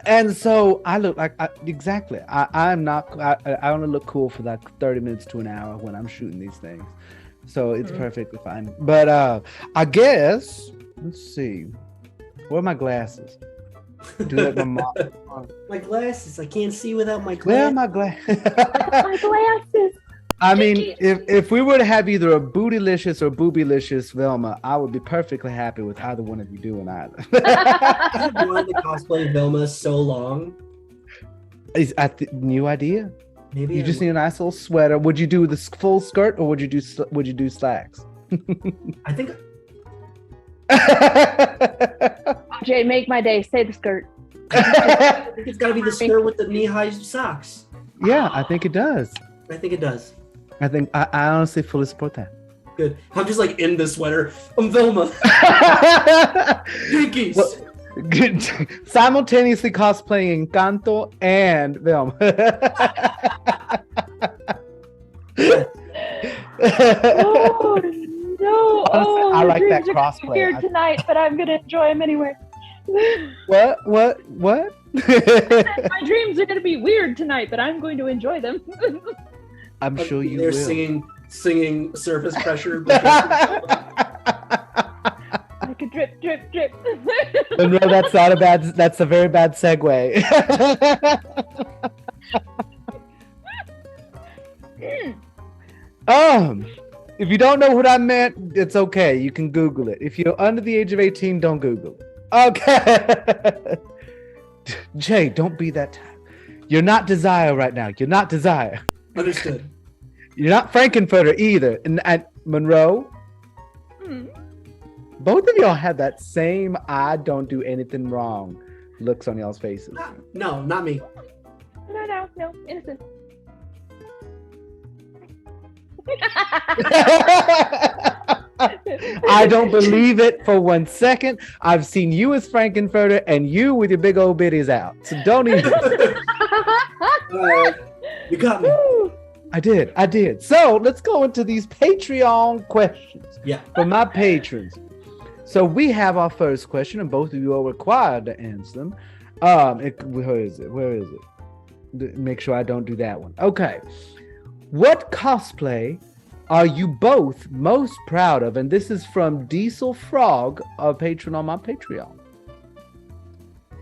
And so I look like I'm not. I only look cool for like 30 minutes to an hour when I'm shooting these things, so it's perfectly fine. But I guess let's see. Where are my glasses? Do like my mom. My glasses. I can't see without my glasses. Where are my glasses? My glasses. I mean, if we were to have either a bootylicious or boobylicious Velma, I would be perfectly happy with either one of you doing either. I've wanted to cosplay Velma so long. New idea? Maybe you just need a nice little sweater. Would you do the full skirt or would you do slacks? I think. Jay, make my day. Say the skirt. I think it's got to be the skirt with the knee-high socks. Yeah, I think it does. I think it does. I think I honestly fully support that. Good. I'm just like in the sweater. I'm Velma. Jinkies. Well, good. Simultaneously cosplaying Encanto and Velma. Oh no! Honestly, I like that crossplay. Weird tonight, but I'm gonna enjoy them anyway. What? My dreams are gonna be weird tonight, but I'm going to enjoy them. I'm sure you They're will. singing surface pressure. Like a drip, drip, drip. No, that's not a bad. That's a very bad segue. If you don't know what I meant, it's okay. You can Google it. If you're under the age of 18, don't Google it. Okay. Jay, don't be that type. You're not Desire right now. You're not Desire. Understood. You're not Frankenfurter either. And Monroe, both of y'all have that same I don't do anything wrong looks on y'all's faces. No, not me. No, innocent. I don't believe it for 1 second. I've seen you as Frankenfurter and you with your big old bitties out. So don't even. You got me. I did. So let's go into these Patreon questions. Yeah. For my patrons. So we have our first question, and both of you are required to answer them. Where is it? Make sure I don't do that one. Okay. What cosplay are you both most proud of? And this is from Diesel Frog, a patron on my Patreon.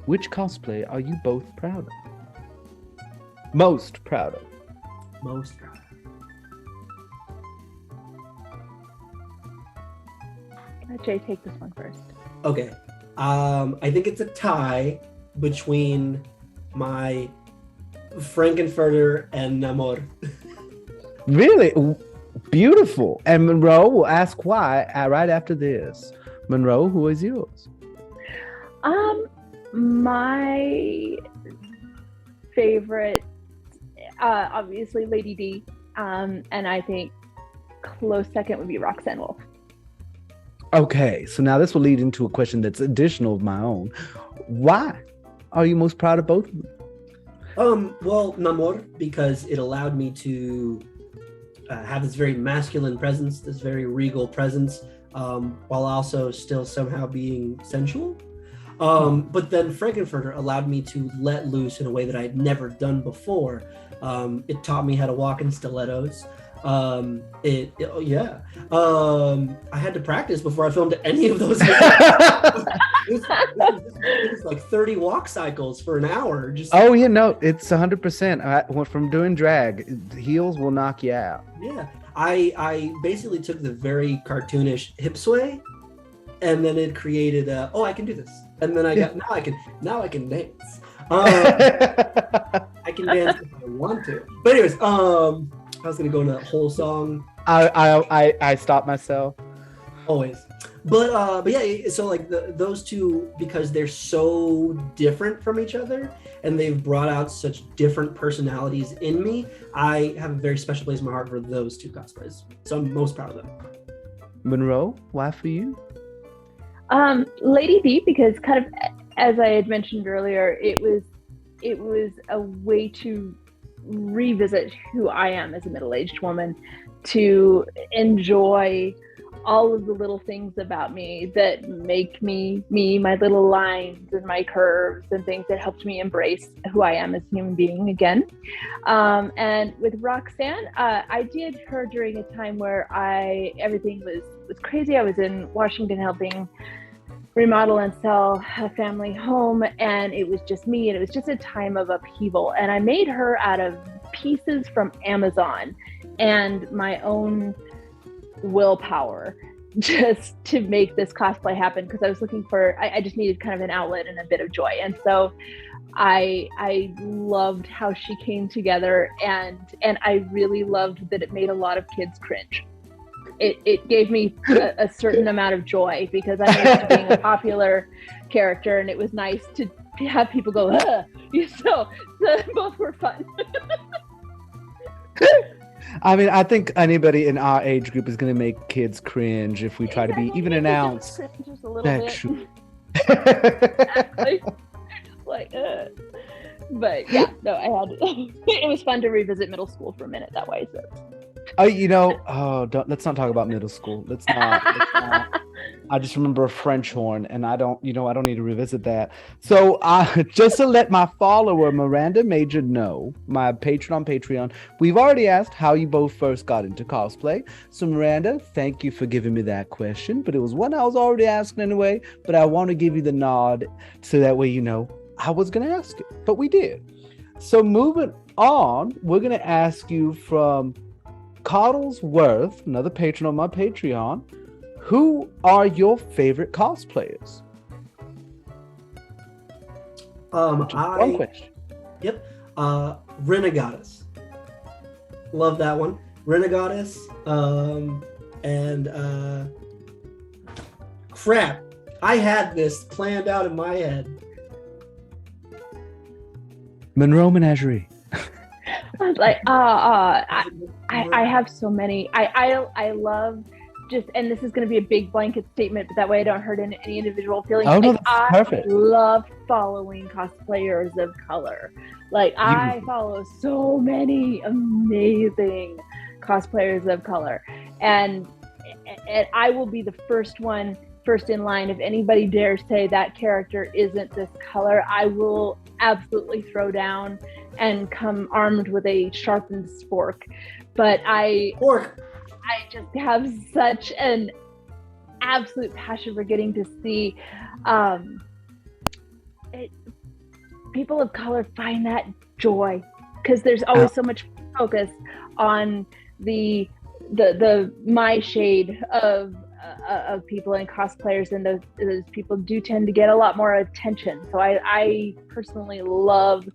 Which cosplay are you both proud of? Most proud of. Most proud. Let Jay take this one first. Okay. I think it's a tie between my Frankenfurter and Namor. Really? Beautiful. And Monroe will ask why right after this. Monroe, who is yours? My favorite, obviously Lady D, and I think close second would be Roxanne Wolf. Okay, so now this will lead into a question that's additional of my own. Why are you most proud of both of them? Well, Namor, because it allowed me to have this very masculine presence, this very regal presence, while also still somehow being sensual. But then Frankenfurter allowed me to let loose in a way that I had never done before. It taught me how to walk in stilettos. I had to practice before I filmed any of those. It was like 30 walk cycles for an hour. Just Oh, yeah, no, it's 100%. From doing drag, heels will knock you out. yeah. I basically took the very cartoonish hip sway, and then it created I can do this, and then now I can dance. I can dance if I want to. But anyways, I was gonna go into that whole song. I stopped myself. Always. But yeah, so like those two, because they're so different from each other and they've brought out such different personalities in me, I have a very special place in my heart for those two cosplays. So I'm most proud of them. Monroe, why for you? Lady D, because kind of as I had mentioned earlier, it was a way to revisit who I am as a middle-aged woman, to enjoy all of the little things about me that make me, my little lines and my curves and things that helped me embrace who I am as a human being again. And with Roxanne, I did her during a time where everything was crazy. I was in Washington helping remodel and sell a family home, and it was just me, and it was just a time of upheaval. And I made her out of pieces from Amazon and my own willpower just to make this cosplay happen, because I was looking for, I just needed kind of an outlet and a bit of joy. And so I loved how she came together, and I really loved that it made a lot of kids cringe. It gave me a certain amount of joy, because I'm used to being a popular character, and it was nice to have people go, ugh. So both were fun. I mean, I think anybody in our age group is going to make kids cringe if we try to be even an ounce. Just a little bit. Exactly. Like, but yeah, no, I had. It was fun to revisit middle school for a minute that way. So. Let's not talk about middle school. Let's not. I just remember a French horn, and I don't need to revisit that. So just to let my follower Miranda Major know, my patron on Patreon, we've already asked how you both first got into cosplay. So Miranda, thank you for giving me that question, but it was one I was already asking anyway, but I want to give you the nod so that way you know I was going to ask it, but we did. So moving on, we're going to ask you from Coddlesworth, another patron on my Patreon, who are your favorite cosplayers? One question. Yep. Renegoddess. Love that one. Renegoddess. And crap. I had this planned out in my head. Monroe Menagerie. I was like, I have so many. I love just, and this is going to be a big blanket statement, but that way I don't hurt any individual feelings. Oh, no, like, that's perfect. I love following cosplayers of color. Like, I follow so many amazing cosplayers of color, and I will be the first one first in line. If anybody dares say that character isn't this color, I will absolutely throw down and come armed with a sharpened spork. But I just have such an absolute passion for getting to see people of color find that joy, because there's always so much focus on the my shade of people and cosplayers, and those people do tend to get a lot more attention. So I personally love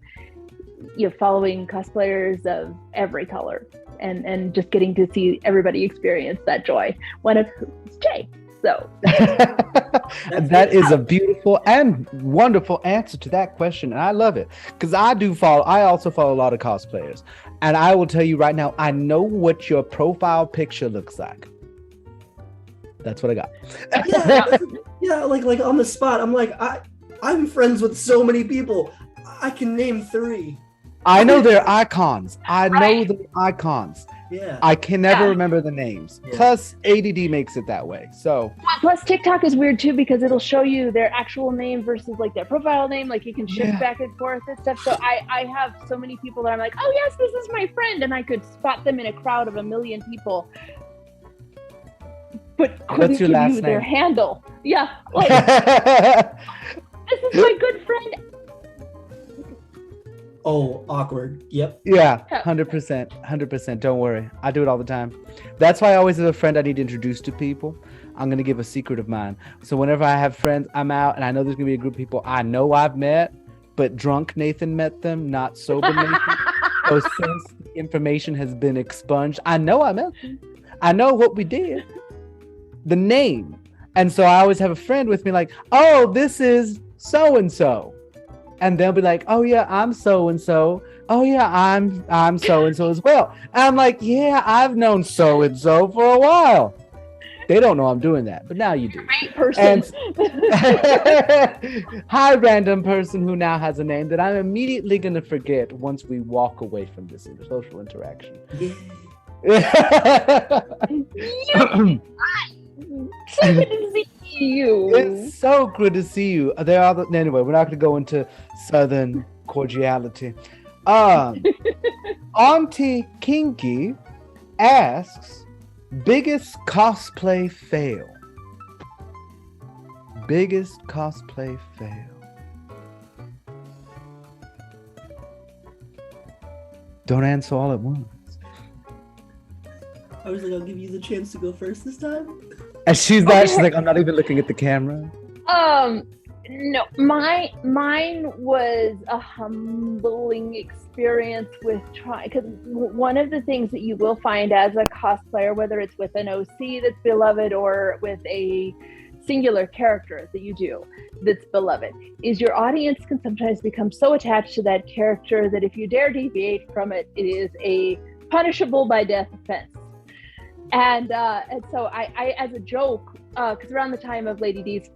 following cosplayers of every color and just getting to see everybody experience that joy. One of whom is Jay. So that is a beautiful and wonderful answer to that question, and I love it, because I also follow a lot of cosplayers, and I will tell you right now, I know what your profile picture looks like. That's what I got. Yeah, like on the spot, I'm like, I'm friends with so many people. I can name 3. I know they're icons. Yeah. I can never remember the names. Yeah. Plus, ADD makes it that way. So. Plus, TikTok is weird too, because it'll show you their actual name versus like their profile name. Like you can shift back and forth and stuff. So I have so many people that I'm like, oh yes, this is my friend, and I could spot them in a crowd of 1 million people, but couldn't give you their handle. Yeah, like this is my good friend. Oh, awkward. Yep. Yeah, 100%. Don't worry. I do it all the time. That's why I always have a friend I need to introduce to people. I'm going to give a secret of mine. So whenever I have friends, I'm out and I know there's going to be a group of people I know I've met, but drunk Nathan met them, not sober Nathan. So since the information has been expunged, I know I met them. I know what we did. The name. And so I always have a friend with me like, oh, this is so-and-so. And they'll be like, oh yeah, I'm so-and-so. Oh yeah, I'm so-and-so as well. And I'm like, yeah, I've known so-and-so for a while. They don't know I'm doing that, but now you do. Great person. Hi, random person who now has a name that I'm immediately going to forget once we walk away from this social interaction. So good to see you. It's so good to see you. Anyway, we're not going to go into Southern cordiality. Auntie Kinky asks, biggest cosplay fail. Biggest cosplay fail. Don't answer all at once. I was like, I'll give you the chance to go first this time. And she's like, I'm not even looking at the camera. No, mine was a humbling experience with trying, because one of the things that you will find as a cosplayer, whether it's with an OC that's beloved or with a singular character that you do that's beloved, is your audience can sometimes become so attached to that character that if you dare deviate from it, it is a punishable by death offense. And so I as a joke, because around the time of Lady D's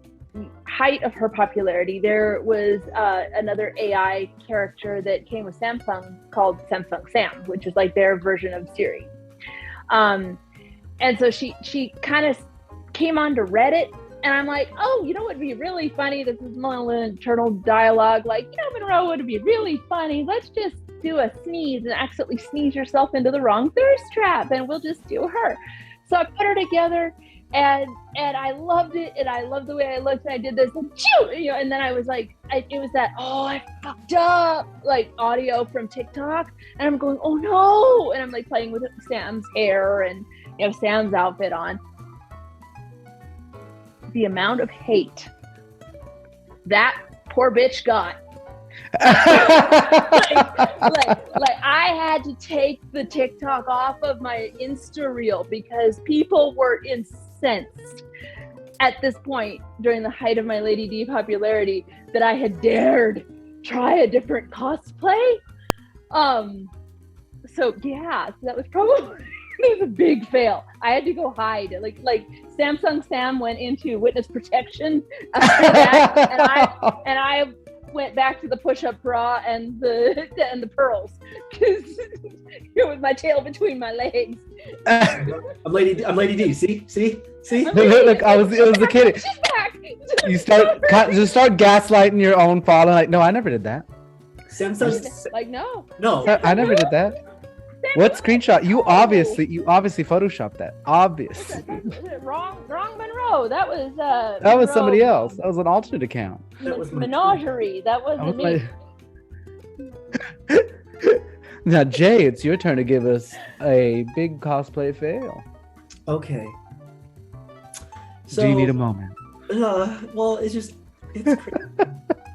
height of her popularity, there was another AI character that came with Samsung called Samsung Sam, which is like their version of Siri. And so she kind of came onto Reddit, and I'm like, oh, you know what would be really funny? This is my little internal dialogue. Like, Monroe, would be really funny. Let's just do a sneeze and accidentally sneeze yourself into the wrong thirst trap, and we'll just do her. So I put her together, and I loved it, and I loved the way I looked, and I did this, and and then I was like, it was that, oh, I fucked up, like audio from TikTok, and I'm going, oh no, and I'm like playing with Sam's hair and Sam's outfit on. The amount of hate that poor bitch got. like I had to take the TikTok off of my Insta reel because people were incensed at this point during the height of my Lady D popularity that I had dared try a different cosplay. So that was probably it was a big fail. I had to go hide. Like Samsung Sam went into witness protection after that, and went back to the push-up bra and the pearls because with my tail between my legs. I'm Lady D. See. Look, it was the kid. She's back. You start gaslighting your own father. Like, no, I never did that. Samsung. Like no. I never did that. What screenshot? You obviously photoshopped that. Obviously. Wrong Monroe. That was That was somebody else. That was an alternate account. That was my Menagerie. That wasn't me. Now, Jay, it's your turn to give us a big cosplay fail. Okay. So, do you need a moment? Well, it's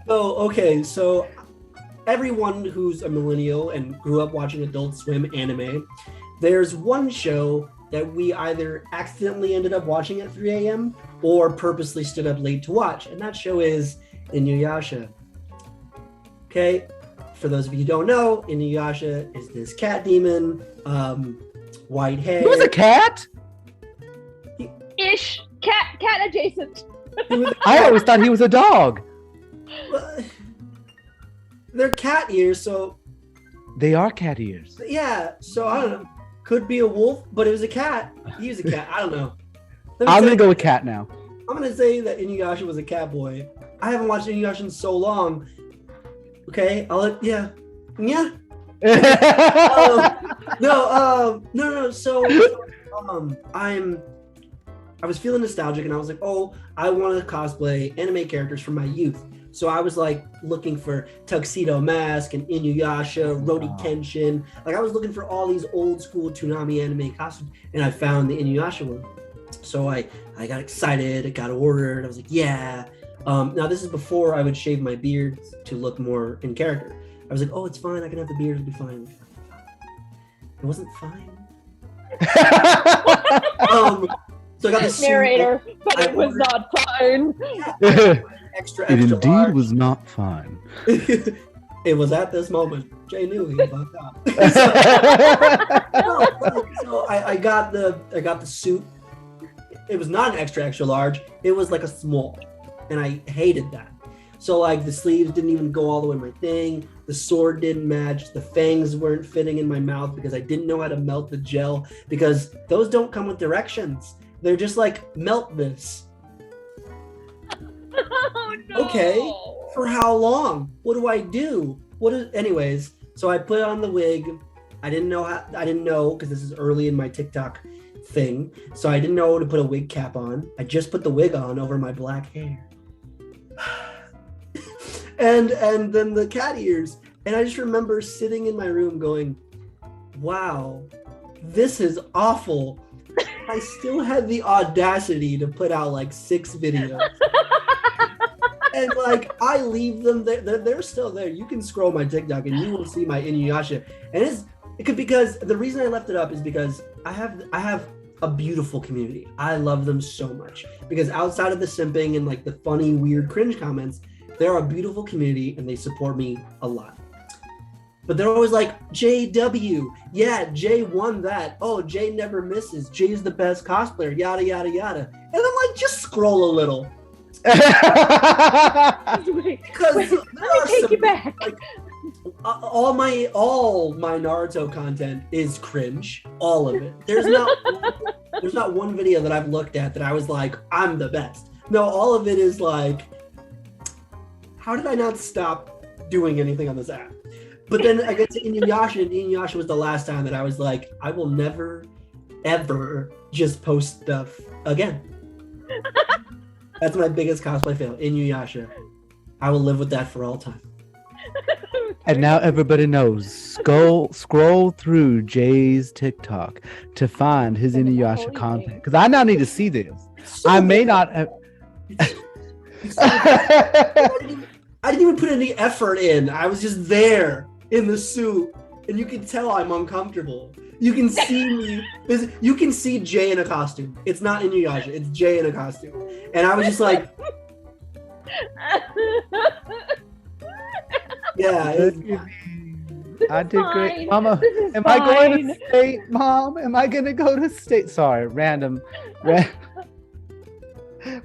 crazy. So everyone who's a millennial and grew up watching Adult Swim anime, there's one show that we either accidentally ended up watching at 3 a.m. or purposely stood up late to watch, and that show is Inuyasha. Okay, for those of you who don't know, Inuyasha is this cat demon, white hair. He was a cat? Ish. Cat adjacent. I always thought he was a dog. They're cat ears, so they are cat ears. Yeah, so I don't know. Could be a wolf, but it was a cat. He was a cat. I don't know. I'm gonna go with cat now. I'm gonna say that Inuyasha was a cat boy. I haven't watched Inuyasha in so long. Okay, yeah. No. So, I was feeling nostalgic, and I was like, oh, I want to cosplay anime characters from my youth. So I was like looking for Tuxedo Mask and Inuyasha, Rodi Kenshin. Like I was looking for all these old school Toonami anime costumes, and I found the Inuyasha one. So I got excited. It got ordered. I was like, yeah. Now this is before I would shave my beard to look more in character. I was like, oh, it's fine. I can have the beard. It'll be fine. It wasn't fine. So I got this narrator, but it was not fine. Extra it indeed large. Was not fine. It was at this moment Jay knew he fucked up. So I got the suit. It was not an extra large. It was like a small, and I hated that. So like the sleeves didn't even go all the way in my thing. The sword didn't match. The fangs weren't fitting in my mouth because I didn't know how to melt the gel, because those don't come with directions. They're just like, melt this. Oh, no. Okay, for how long? What do I do? Anyways, so I put on the wig. I didn't know because this is early in my TikTok thing. So I didn't know to put a wig cap on. I just put the wig on over my black hair. and then the cat ears. And I just remember sitting in my room going, wow, this is awful. I still had the audacity to put out like 6 videos. And like I leave them there, they're still there. You can scroll my TikTok and you will see my Inuyasha. And because the reason I left it up is because I have a beautiful community. I love them so much because outside of the simping and like the funny, weird, cringe comments, they're a beautiful community and they support me a lot. But they're always like, JW, yeah, Jay won that. Oh, Jay never misses. Jay's the best cosplayer, yada, yada, yada. And I'm like, just scroll a little. Because let me take you back. Like, all my Naruto content is cringe. All of it. There's not one video that I've looked at that I was like, I'm the best. No, all of it is like, how did I not stop doing anything on this app? But then I get to Inuyasha, and Inuyasha was the last time that I was like, I will never, ever just post stuff again. That's my biggest cosplay fail, Inuyasha. I will live with that for all time. And now everybody knows. Scroll through Jay's TikTok to find his Inuyasha content. Because I now need to see this. So I may not have... I didn't even put any effort in. I was just there in the suit, and you can tell I'm uncomfortable. You can see me. You can see Jay in a costume. It's not Inuyasha. It's Jay in a costume, and I was just like, yeah. I did great, Mama. Am I going to state, Mom? Am I going to go to state? Sorry, random.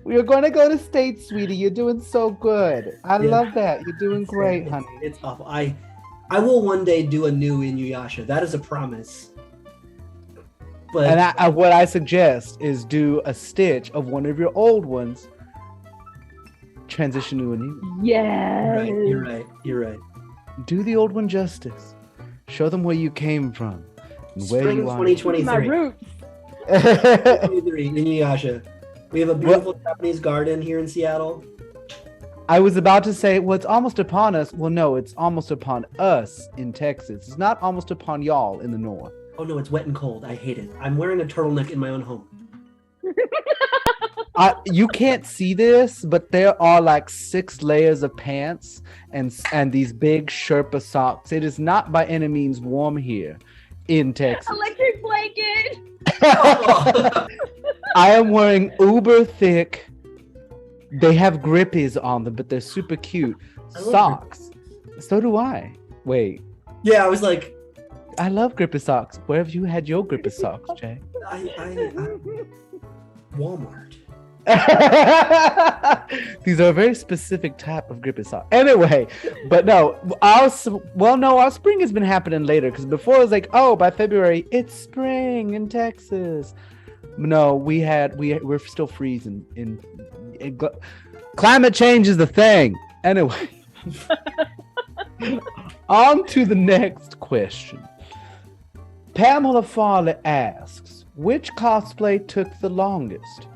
You're going to go to state, sweetie. You're doing so good. I love that. You're doing great, honey. It's awful. I will one day do a new Inuyasha. That is a promise. But And what I suggest is do a stitch of one of your old ones. Transition to a new one. Yes. You're right. Do the old one justice. Show them where you came from and where Spring you are. 2023. My roots. 2023, Inuyasha. We have a beautiful Japanese garden here in Seattle. I was about to say, well, it's almost upon us. Well, no, it's almost upon us in Texas. It's not almost upon y'all in the north. Oh no, it's wet and cold. I hate it. I'm wearing a turtleneck in my own home. You can't see this, but there are like 6 layers of pants and these big Sherpa socks. It is not by any means warm here in Texas. Electric blanket. I am wearing uber thick. They have grippies on them, but they're super cute. Socks. So do I. Wait. Yeah, I was like, I love grippy socks. Where have you had your grippy socks, Jay? Walmart. These are a very specific type of grippy sock. Anyway, but no, our spring has been happening later because before it was like, oh, by February it's spring in Texas. No, we're still freezing. Climate change is the thing. Anyway, on to the next question. Pamela Farley asks, which cosplay took the longest?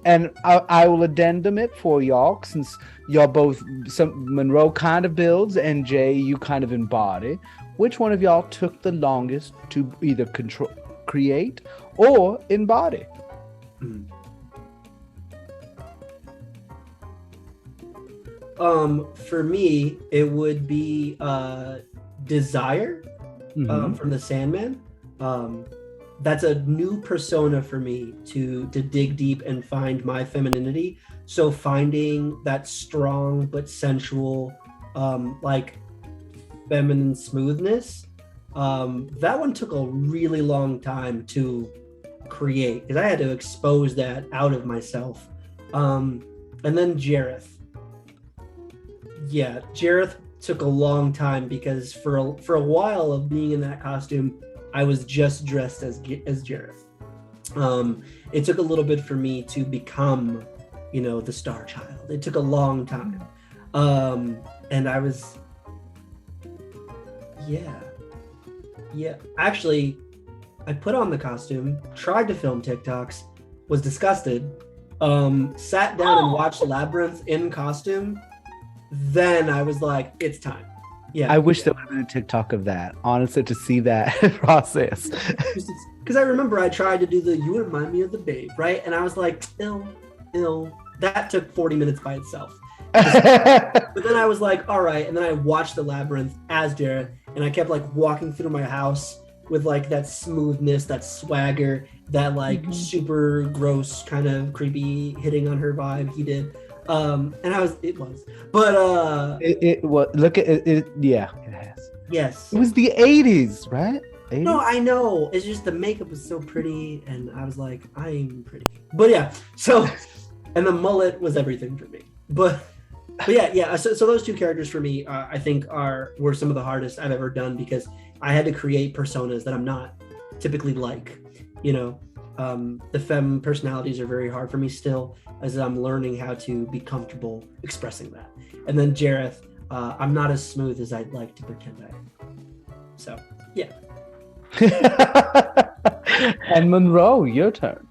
And I will addendum it for y'all, since y'all both, Monroe kind of builds and Jay, you kind of embody. Which one of y'all took the longest to either create or embody? For me, it would be Desire from the Sandman. That's a new persona for me to dig deep and find my femininity. So finding that strong but sensual, like feminine smoothness, that one took a really long time to create because I had to expose that out of myself. And then Jareth. Yeah, Jareth took a long time because for a while of being in that costume, I was just dressed as Jareth. It took a little bit for me to become, the Star Child. It took a long time. And I was, yeah. Actually, I put on the costume, tried to film TikToks, was disgusted, sat down and watched Labyrinth in costume. Then I was like, it's time. Yeah, I wish there would have been a TikTok of that, honestly, to see that process. Because I remember I tried to do you remind me of the babe, right? And I was like, ill. That took 40 minutes by itself. But then I was like, all right. And then I watched the Labyrinth as Jareth, and I kept like walking through my house with like that smoothness, that swagger, that like super gross kind of creepy hitting on her vibe he did. And it was, it was, look at it. Yeah, it has. Yes. It was the 80s, right? 80s? No, I know. It's just the makeup was so pretty, and I was like, I'm pretty. But yeah, so, and the mullet was everything for me. But yeah. So those two characters for me, I think were some of the hardest I've ever done because I had to create personas that I'm not typically like, the femme personalities are very hard for me still as I'm learning how to be comfortable expressing that. And then Jareth, I'm not as smooth as I'd like to pretend I am. So, yeah. And Monroe, your turn.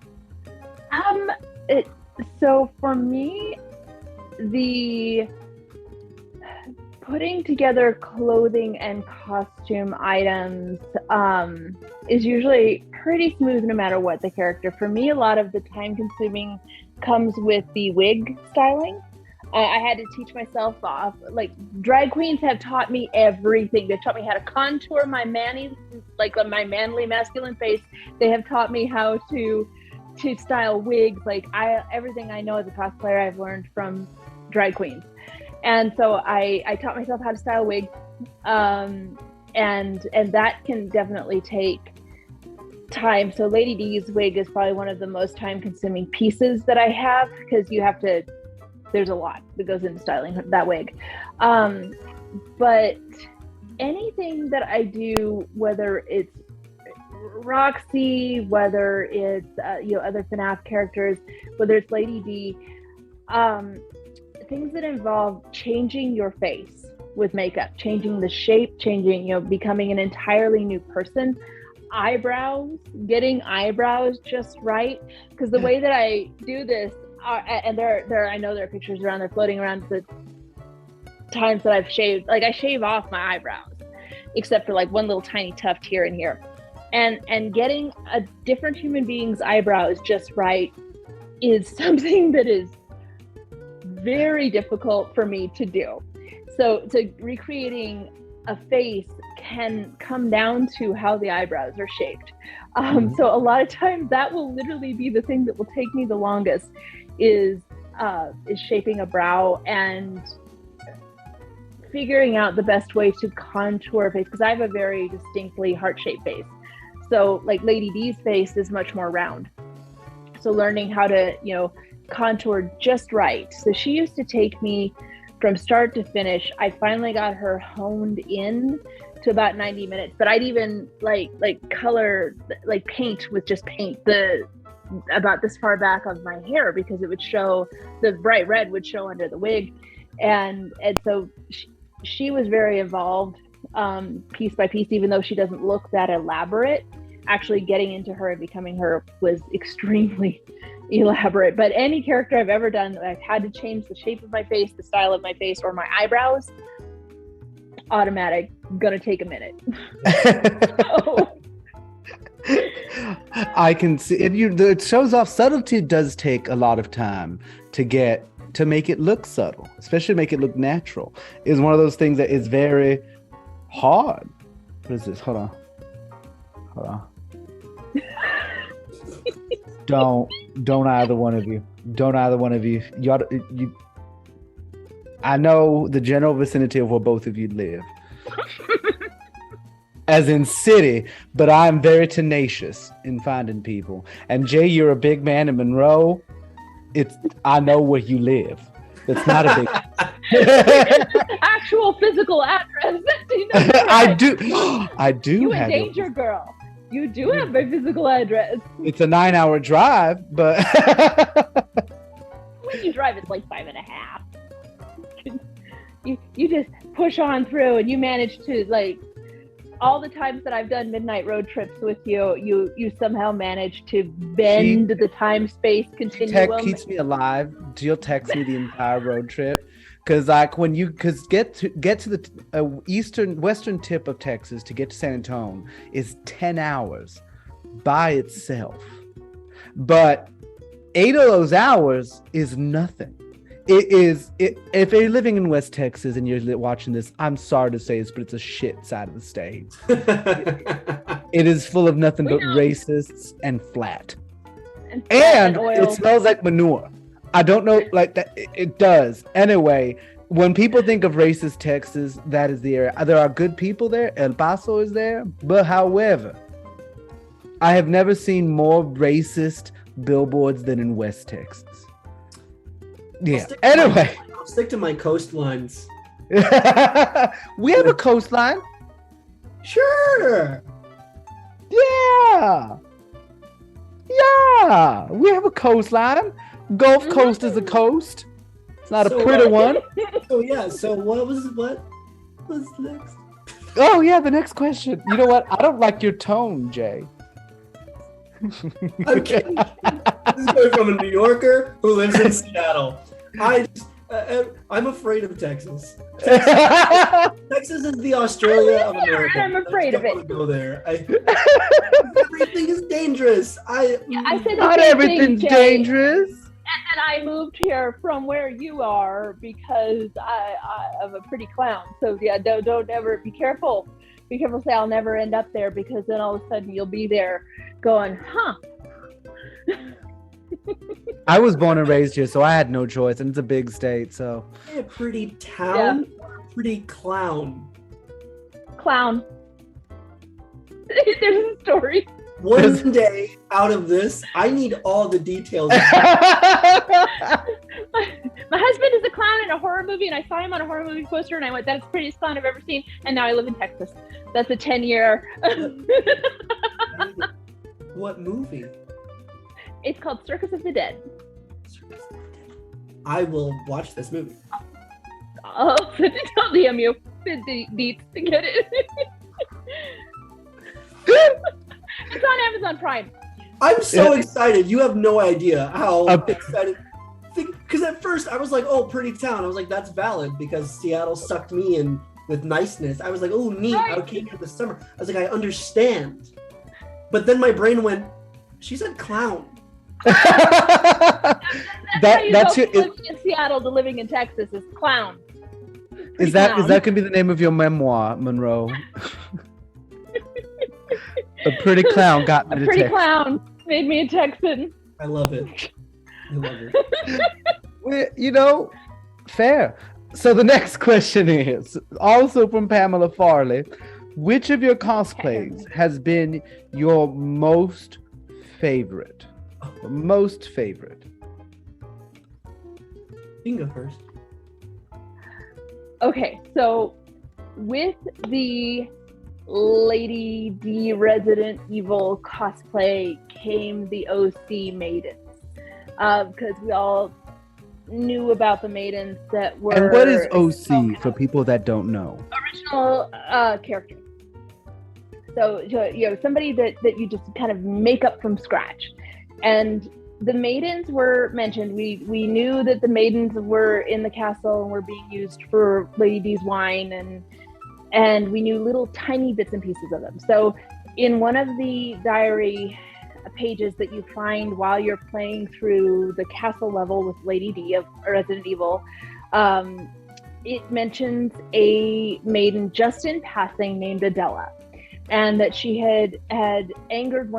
So for me, the putting together clothing and costume items is usually pretty smooth no matter what the character. For me, a lot of the time consuming comes with the wig styling. I had to teach myself off. Like, drag queens have taught me everything. They've taught me how to contour my my manly masculine face. They have taught me how to style wigs. Like, everything I know as a cosplayer, I've learned from drag queens. And so I taught myself how to style wigs. And that can definitely take time. So Lady D's wig is probably one of the most time-consuming pieces that I have, because there's a lot that goes into styling that wig. But anything that I do, whether it's Roxy, whether it's other FNAF characters, whether it's Lady D, things that involve changing your face with makeup, changing the shape, becoming an entirely new person. Eyebrows, getting eyebrows just right, because the way that I do this, and I know there are pictures around there floating around the times that I've shaved. Like, I shave off my eyebrows, except for like one little tiny tuft here and here, and getting a different human being's eyebrows just right is something that is very difficult for me to do. So recreating a face can come down to how the eyebrows are shaped. So a lot of times that will literally be the thing that will take me the longest, is shaping a brow and figuring out the best way to contour a face, because I have a very distinctly heart-shaped face. So like Lady D's face is much more round. So learning how to, contour just right. So she used to take me from start to finish. I finally got her honed in to about 90 minutes, but I'd even like color, like paint with just paint about this far back of my hair, because it would show, the bright red would show under the wig. And so she was very involved, piece by piece, even though she doesn't look that elaborate. Actually getting into her and becoming her was extremely elaborate. But any character I've ever done, I've had to change the shape of my face, the style of my face, or my eyebrows, automatic, gonna take a minute. So. I can see it. It shows off. Subtlety does take a lot of time to make it look subtle, especially make it look natural. Is one of those things that is very hard. What is this? Hold on. Don't either one of you. You I know the general vicinity of where both of you live. As in city, but I'm very tenacious in finding people. And Jay, you're a big man in Monroe. I know where you live. It's not a big actual physical address. I do. You have a danger girl. You do have my physical address. It's a 9-hour drive, but when you drive, it's like 5.5. You just push on through, and you manage to, like, all the times that I've done midnight road trips with you, you somehow manage to bend the time-space continuum. Tech keeps me alive. Jill texts me the entire road trip. Because like get to the western tip of Texas to get to San Antonio is 10 hours by itself, but 8 of those hours is nothing. If you're living in West Texas and you're watching this, I'm sorry to say this, but it's a shit side of the state. It is full of nothing but racists and flat, and it smells like manure. I don't know, like that. It does. Anyway, when people think of racist Texas, that is the area. There are good people there. El Paso is there. But however, I have never seen more racist billboards than in West Texas. Yeah. Anyway. I'll stick to my coastlines. We have a coastline. Sure. Yeah. We have a coastline. Gulf Coast is a coast. It's not a pretty one. So what was next? Oh yeah, the next question. You know what? I don't like your tone, Jay. I'm kidding. This is going from a New Yorker who lives in Seattle. I'm afraid of Texas. Texas is the Australia of America. I'm afraid of it. I don't want to go there. Everything is dangerous. I said not everything's dangerous. And I moved here from where you are because I'm a pretty clown. So yeah, don't ever be careful. Be careful, say I'll never end up there, because then all of a sudden you'll be there going, huh? I was born and raised here, so I had no choice, and it's a big state, so. A pretty town or a pretty clown? Clown. There's a story. one day out of this, I need all the details. My husband is a clown in a horror movie, and I saw him on a horror movie poster, and I went, "That's the prettiest clown I've ever seen." And now I live in Texas. That's a 10-year. What movie? It's called Circus of the Dead. I will watch this movie. I'll DM you the deets to get it. It's on Amazon Prime. I'm so excited. You have no idea how excited. Because at first I was like, "Oh, pretty town." I was like, "That's valid," because Seattle sucked me in with niceness. I was like, "Oh, neat. Right. I came here this summer." I was like, "I understand." But then my brain went, "She said clown." That's your living in Seattle to living in Texas is clown. Is that gonna be the name of your memoir, Monroe? A pretty clown got me to pretty Texas. Clown made me a Texan. I love it. I love it. Well, fair. So the next question is also from Pamela Farley. Which of your cosplays has been your most favorite? Most favorite. You can go first. Okay, so with the Lady D Resident Evil cosplay came the OC maidens, because we all knew about the maidens that were. And what is OC for people that don't know? Original character. So somebody that you just kind of make up from scratch, and the maidens were mentioned. We knew that the maidens were in the castle and were being used for Lady D's wine, and we knew little tiny bits and pieces of them. So in one of the diary pages that you find while you're playing through the castle level with Lady D of Resident Evil, it mentions a maiden just in passing named Adela, and that she had angered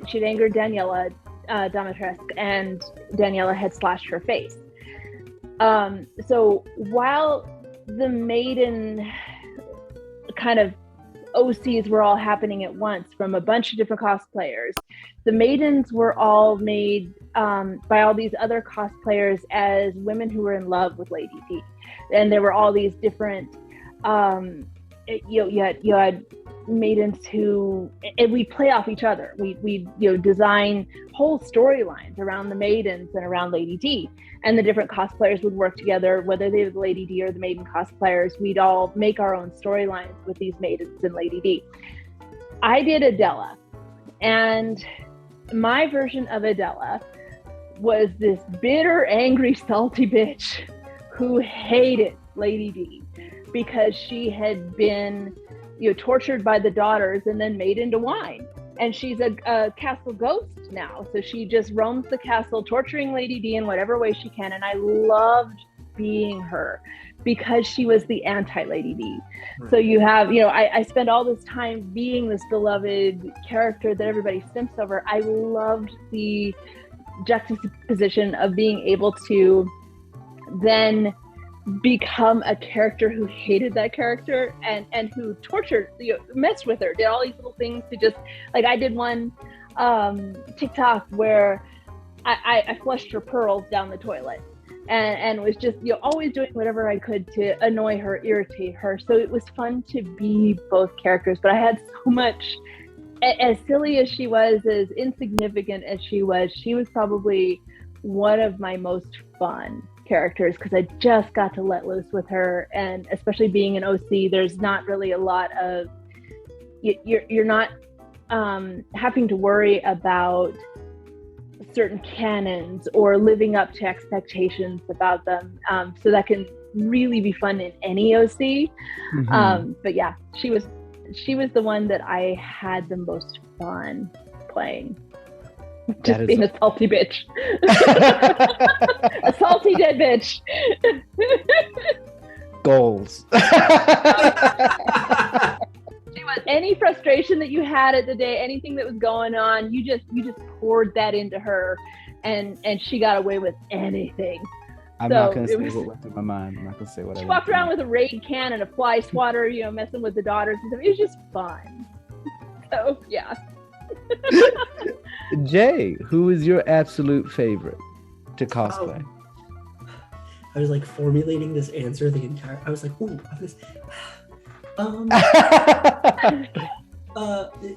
she'd angered Daniela Dimitrescu, and Daniela had slashed her face. So while the maiden kind of OCs were all happening at once from a bunch of different cosplayers, the maidens were all made by all these other cosplayers as women who were in love with Lady D. And there were all these different, you had maidens who, and we play off each other. We design whole storylines around the maidens and around Lady D, and the different cosplayers would work together, whether they were the Lady D or the maiden cosplayers. We'd all make our own storylines with these maidens and Lady D. I did Adela, and my version of Adela was this bitter, angry, salty bitch who hated Lady D because she had been tortured by the daughters and then made into wine. And she's a castle ghost now. So she just roams the castle, torturing Lady D in whatever way she can. And I loved being her because she was the anti-Lady D. So you have, I spent all this time being this beloved character that everybody simps over. I loved the juxtaposition of being able to then become a character who hated that character and who tortured, messed with her, did all these little things to just, like, I did one TikTok where I flushed her pearls down the toilet and was just always doing whatever I could to annoy her, irritate her. So it was fun to be both characters, but I had so much. As silly as she was, as insignificant as she was probably one of my most fun characters because I just got to let loose with her. And especially being an OC, there's not really a lot of, you're not having to worry about certain canons or living up to expectations about them. So that can really be fun in any OC. Mm-hmm. But yeah, she was the one that I had the most fun playing. Just being a salty bitch. A salty dead bitch. Goals. Any frustration that you had at the day, anything that was going on, you just poured that into her, and she got away with anything. I'm not gonna say what went through my mind. I'm not gonna say what she walked around with a Raid can and a fly swatter, messing with the daughters and stuff. It was just fun. So yeah. Jay, who is your absolute favorite to cosplay? I was like formulating this answer the entire. I was like, ooh, this.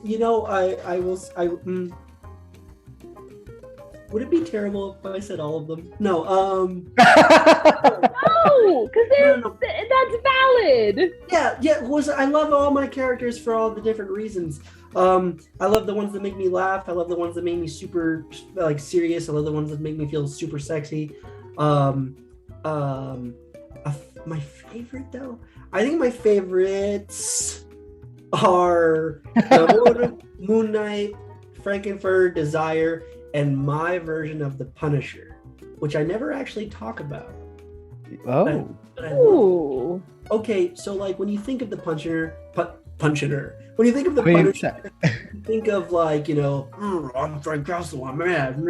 You know, I will. Would it be terrible if I said all of them? No. No, because No. that's valid. Yeah. I love all my characters for all the different reasons. I love the ones that make me laugh. I love the ones that make me super like serious. I love the ones that make me feel super sexy. My favorite though, I think my favorites are Namor, Moon Knight, Frankenfurter, Desire, and my version of the Punisher, which I never actually talk about. Oh. But I love. Ooh. Okay, so like when you think of the Punisher, when you think of the Wait, Punisher, you think of like, you know, I'm Frank Castle, I'm mad.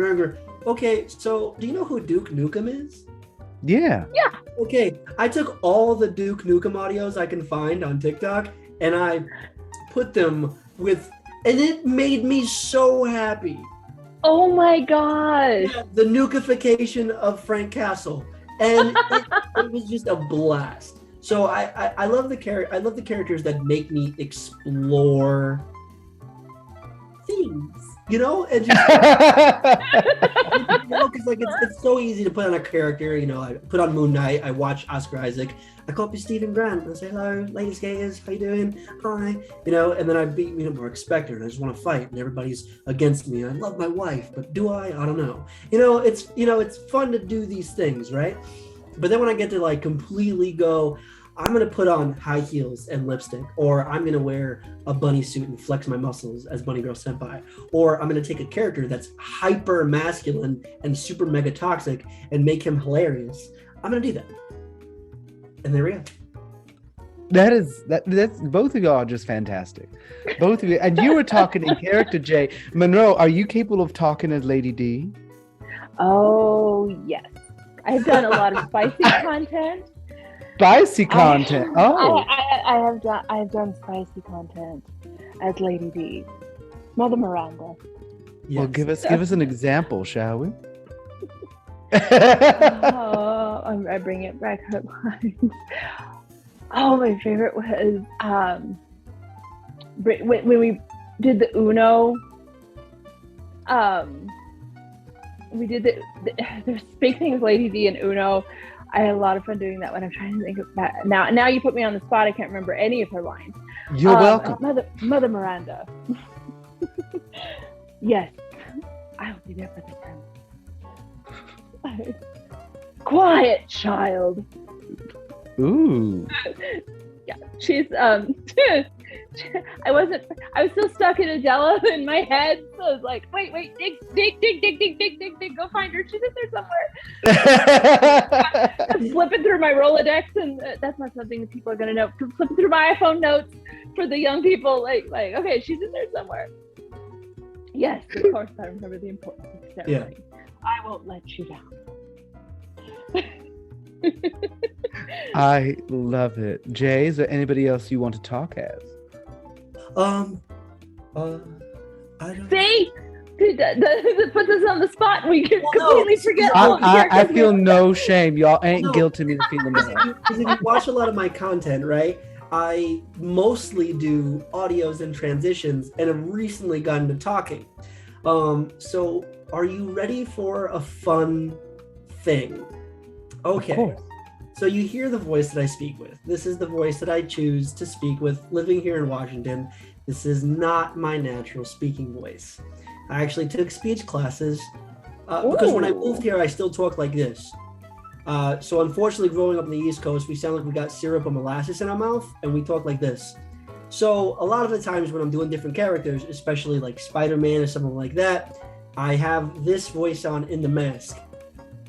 Okay, so do you know who Duke Nukem is? Yeah. Okay, I took all the Duke Nukem audios I can find on TikTok and I put them with, and it made me so happy. Oh my gosh. Yeah, the nukification of Frank Castle, and it was just a blast. So I love the I love the characters that make me explore things, you know, and just you know, because like it's so easy to put on a character. You know, I put on Moon Knight, I watch Oscar Isaac, I copy Stephen Grant, and I say hello, LifelikeJay, how you doing? Hi, you know, and then I beat Mark Spector, and I just want to fight, and everybody's against me. I love my wife, but do I? I don't know. You know, it's fun to do these things, right? But then when I get to like completely go, I'm going to put on high heels and lipstick, or I'm going to wear a bunny suit and flex my muscles as Bunny Girl Senpai, or I'm going to take a character that's hyper masculine and super mega toxic and make him hilarious. I'm going to do that. And there we go. That's both of y'all are just fantastic. Both of you. And you were talking in character, Jay. Monroe, are you capable of talking as Lady D? Oh yes, I've done a lot of spicy content. Spicy content. I've done spicy content as Lady D, Mother Miranda. Yes. Well, give us an example, shall we? I bring it back up. Oh, my favorite was when we did the Uno. We did there's big thing with Lady D and Uno. I had a lot of fun doing that when I'm trying to think of that. Now you put me on the spot. I can't remember any of her lines. You're welcome. Mother Miranda. Yes, I'll be there for the time. Quiet, child. Ooh. Yeah, she's I was still stuck in Adela in my head, so I was like, wait, dig, go find her. She's in there somewhere. I'm flipping through my Rolodex, and that's not something that people are gonna know. Flipping through my iPhone notes for the young people, like, okay, she's in there somewhere. Yes, of course, I remember the important ceremony. Yeah. I won't let you down. I love it. Jay, is there anybody else you want to talk as? I don't See? That puts us on the spot and we can completely forget all of I feel no shame. Y'all ain't guilty me feeling that. Because if you watch a lot of my content, right, I mostly do audios and transitions and have recently gotten to talking. So are you ready for a fun thing? Okay. So you hear the voice that I speak with. This is the voice that I choose to speak with living here in Washington. This is not my natural speaking voice. I actually took speech classes because when I moved here, I still talk like this. So unfortunately, growing up on the East Coast, we sound like we got syrup or molasses in our mouth, and we talk like this. So a lot of the times when I'm doing different characters, especially like Spider-Man or something like that, I have this voice on in the mask.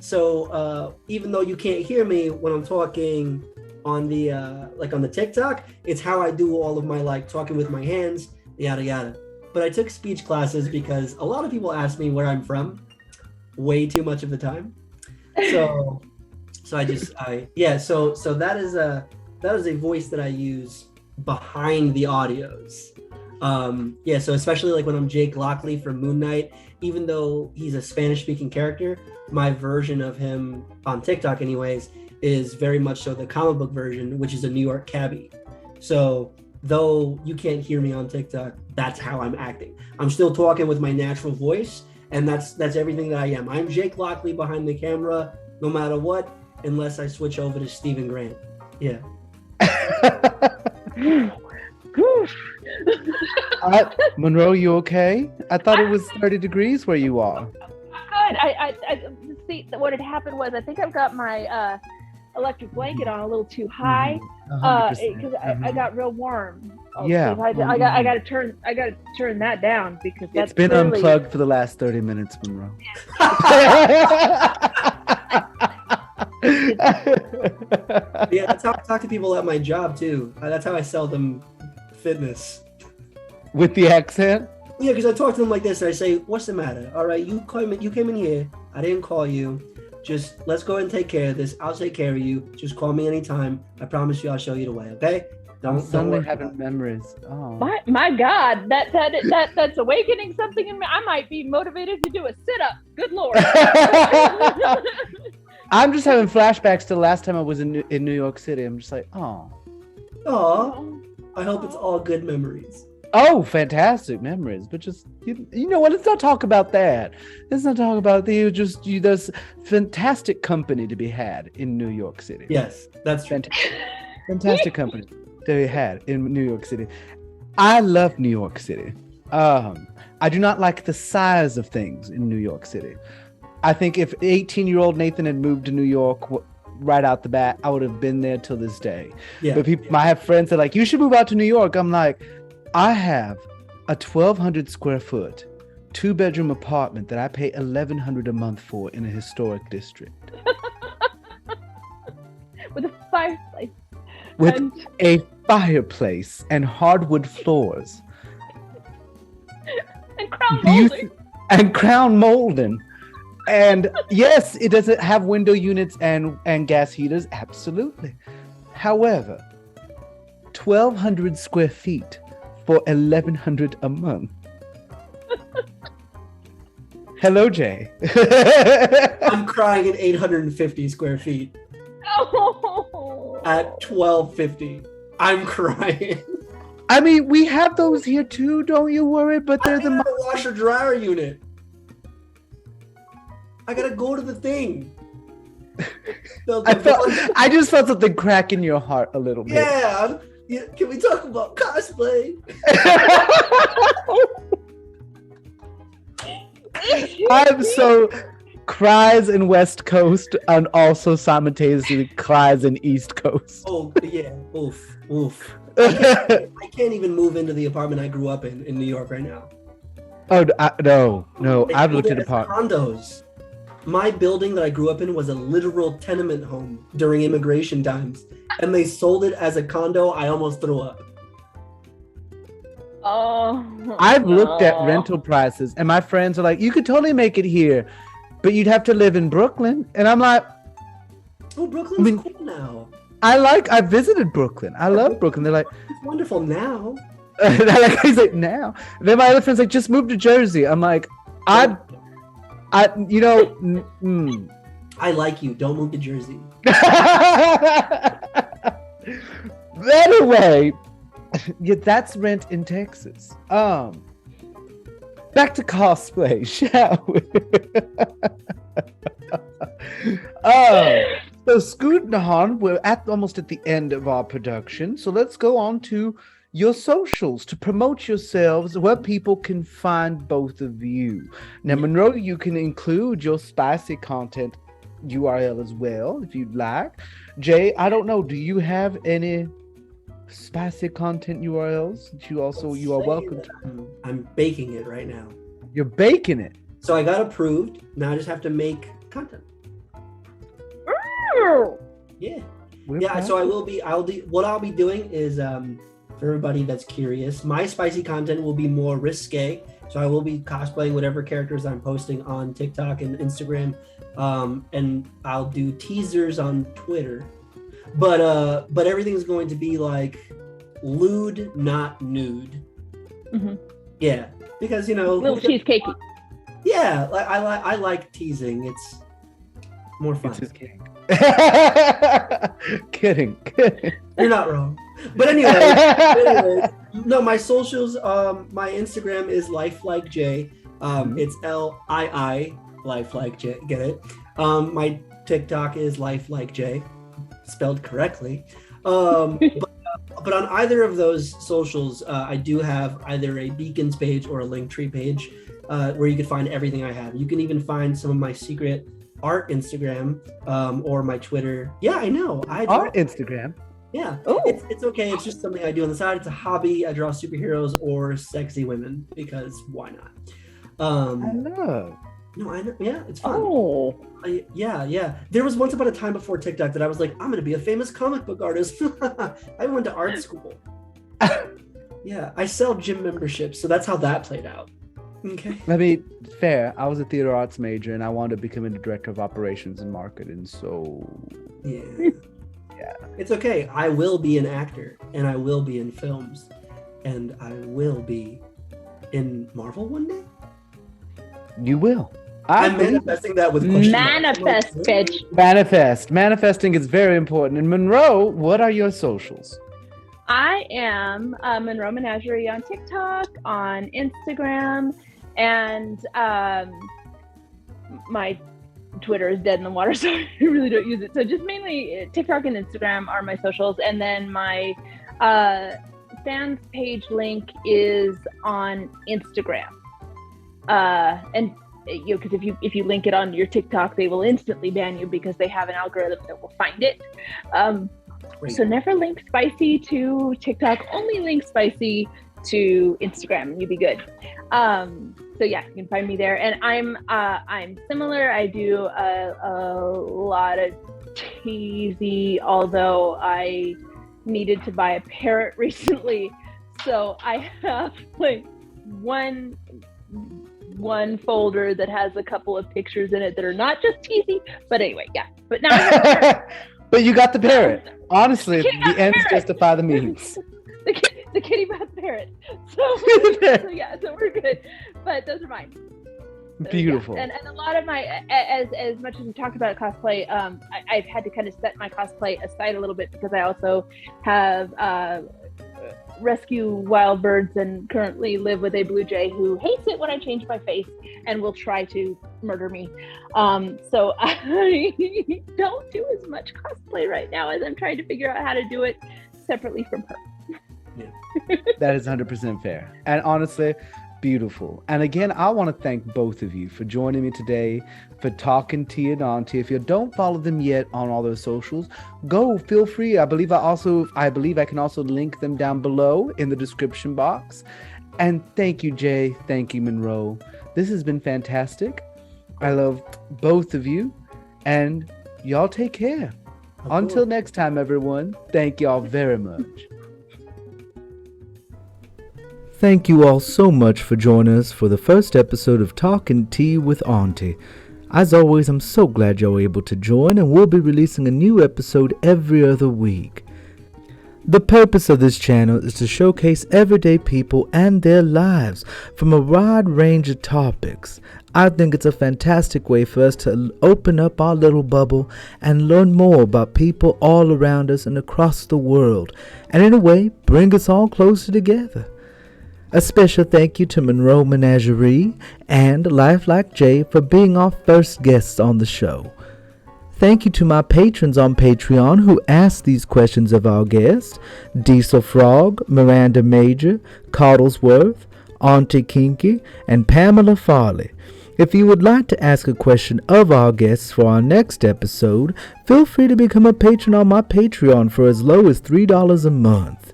So even though you can't hear me when I'm talking on the on the TikTok, it's how I do all of my like talking with my hands, yada yada. But I took speech classes because a lot of people ask me where I'm from, way too much of the time. So that is a voice that I use behind the audios. Yeah, so especially like when I'm Jake Lockley from Moon Knight, even though he's a Spanish speaking character, my version of him on TikTok anyways is very much so the comic book version, which is a New York cabbie. So though you can't hear me on TikTok, that's how I'm acting. I'm still talking with my natural voice, and that's everything that I am. I'm Jake Lockley behind the camera, no matter what, unless I switch over to Stephen Grant. Yeah. Monroe, you okay? I thought it was 30 degrees where you are. Good. I see. What had happened was I think I've got my electric blanket on a little too high because I got real warm. Yeah. I got to turn that down because it's been clearly... unplugged for the last 30 minutes, Monroe. Yeah, that's how I talk to people at my job too. That's how I sell them fitness. With the accent? Yeah, because I talk to them like this and I say, what's the matter? All right, you came in here. I didn't call you. Just let's go and take care of this. I'll take care of you. Just call me anytime. I promise you I'll show you the way, okay? Don't worry having memories. Oh. My God, that's awakening something in me. I might be motivated to do a sit-up. Good Lord. I'm just having flashbacks to the last time I was in New York City. I'm just like, oh. Oh, I hope it's all good memories. Oh, fantastic memories. But just, you know what? Let's not talk about that. Let's not talk about there's fantastic company to be had in New York City. Yes, that's true. Fantastic company to be had in New York City. I love New York City. I do not like the size of things in New York City. I think if 18-year-old Nathan had moved to New York right out the bat, I would have been there till this day. Yeah. But I have friends that are like, you should move out to New York. I'm like, I have a 1,200 square foot, 2-bedroom apartment that I pay $1,100 a month for in a historic district. With a fireplace. With a fireplace and hardwood floors. And crown molding. And crown molding. And yes, it doesn't have window units and gas heaters. Absolutely. However, 1,200 square feet for $1,100 a month. Hello, Jay. I'm crying at 850 square feet. Oh. At $1,250. I'm crying. I mean, we have those here too, don't you worry, but they're the washer dryer unit. I gotta go to the thing. I just felt something crack in your heart a little bit. Yeah. Can we talk about cosplay? I'm so cries in West Coast and also simultaneously cries in East Coast. Oh yeah, oof. I can't even move into the apartment I grew up in New York right now. Oh no! I've looked at apartments. Condos. My building that I grew up in was a literal tenement home during immigration times, and they sold it as a condo. I almost threw up. Oh. I've looked at rental prices, and my friends are like, "You could totally make it here, but you'd have to live in Brooklyn." And I'm like, "Oh, Brooklyn's cool now." I visited Brooklyn. I love Brooklyn. They're like, "It's wonderful now." He's like, "Now." Then my other friends like, "Just move to Jersey." I'm like, I like you. Don't move to Jersey. Anyway, yeah, that's rent in Texas. Back to cosplay, shall we? So scooting on, we're almost at the end of our production. So let's go on to your socials to promote yourselves, where people can find both of you. Now, Monroe, you can include your spicy content URL as well, if you'd like. Jay, I don't know, do you have any spicy content URLs that you are welcome to? I'm baking it right now. You're baking it? So I got approved. Now I just have to make content. Yeah. So I'll be doing is for everybody that's curious, my spicy content will be more risque. So I will be cosplaying whatever characters I'm posting on TikTok and Instagram, and I'll do teasers on Twitter. But everything's going to be like lewd, not nude. Mhm. Yeah, because Little cheesecakey. Yeah, I like teasing. It's more fun. It's his king. Kidding. You're not wrong. But anyway, no, my socials, my Instagram is LifelikeJay. It's LII LifelikeJay. Get it? My TikTok is LifelikeJay, spelled correctly. But on either of those socials, I do have either a Beacons page or a Linktree page where you can find everything I have. You can even find some of my secret art Instagram or my Twitter. Yeah, I know. Art Instagram? Yeah. It's okay. It's just something I do on the side. It's a hobby. I draw superheroes or sexy women because why not? I know. No, I know. Yeah, it's fun. Oh. Yeah. There was once upon a time before TikTok that I was like, I'm going to be a famous comic book artist. I went to art school. Yeah, I sell gym memberships. So that's how that played out. Okay. I mean, fair. I was a theater arts major and I wanted to become a director of operations and marketing. So, yeah. It's okay. I will be an actor and I will be in films and I will be in Marvel one day. You will. I'm manifesting that with question Manifest, bitch. Manifesting is very important. And Monroe, what are your socials? I am Monroe Menagerie on TikTok, on Instagram, and my Twitter is dead in the water, so I really don't use it. So just mainly TikTok and Instagram are my socials, and then my fans page link is on Instagram. And because if you link it on your TikTok, they will instantly ban you because they have an algorithm that will find it. So never link spicy to TikTok, only link spicy to Instagram, and you'll be good. So yeah, you can find me there, and I'm similar. I do a lot of cheesy, although I needed to buy a parrot recently, so I have like one folder that has a couple of pictures in it that are not just teasy, but anyway, yeah. But now but you got the parrot. Honestly, the ends justify the means. The kitty bought the parrot. So yeah, so we're good. But those are mine. Beautiful. Yeah. And a lot of my, as much as we talked about cosplay, I've had to kind of set my cosplay aside a little bit because I also have rescue wild birds and currently live with a blue jay who hates it when I change my face and will try to murder me. So I don't do as much cosplay right now as I'm trying to figure out how to do it separately from her. Yeah. That is 100% fair. And honestly, beautiful. And again, I want to thank both of you for joining me today, for talking to and Auntie. If you don't follow them yet on all those socials, go, feel free. I believe I can also link them down below in the description box. And thank you, Jay. Thank you, Monroe. This has been fantastic. I love both of you, and y'all take care. Until next time, everyone, thank y'all very much. Thank you all so much for joining us for the first episode of Talking Tea with Auntie. As always, I'm so glad you're able to join, and we'll be releasing a new episode every other week. The purpose of this channel is to showcase everyday people and their lives from a wide range of topics. I think it's a fantastic way for us to open up our little bubble and learn more about people all around us and across the world, and in a way, bring us all closer together. A special thank you to Monroe Menagerie and LifelikeJay for being our first guests on the show. Thank you to my patrons on Patreon who asked these questions of our guests: Diesel Frog, Miranda Major, Coddlesworth, Auntie Kinky, and Pamela Farley. If you would like to ask a question of our guests for our next episode, feel free to become a patron on my Patreon for as low as $3 a month.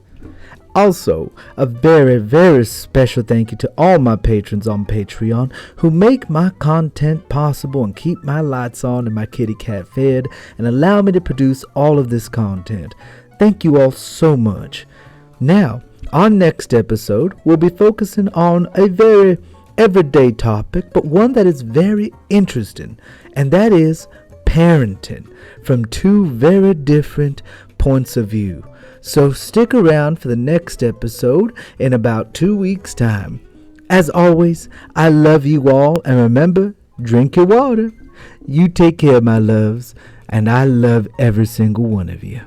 Also, a very, very special thank you to all my patrons on Patreon who make my content possible and keep my lights on and my kitty cat fed and allow me to produce all of this content. Thank you all so much. Now, our next episode will be focusing on a very everyday topic, but one that is very interesting, and that is parenting from two very different points of view. So stick around for the next episode in about 2 weeks' time. As always, I love you all, and remember, drink your water. You take care, my loves, and I love every single one of you.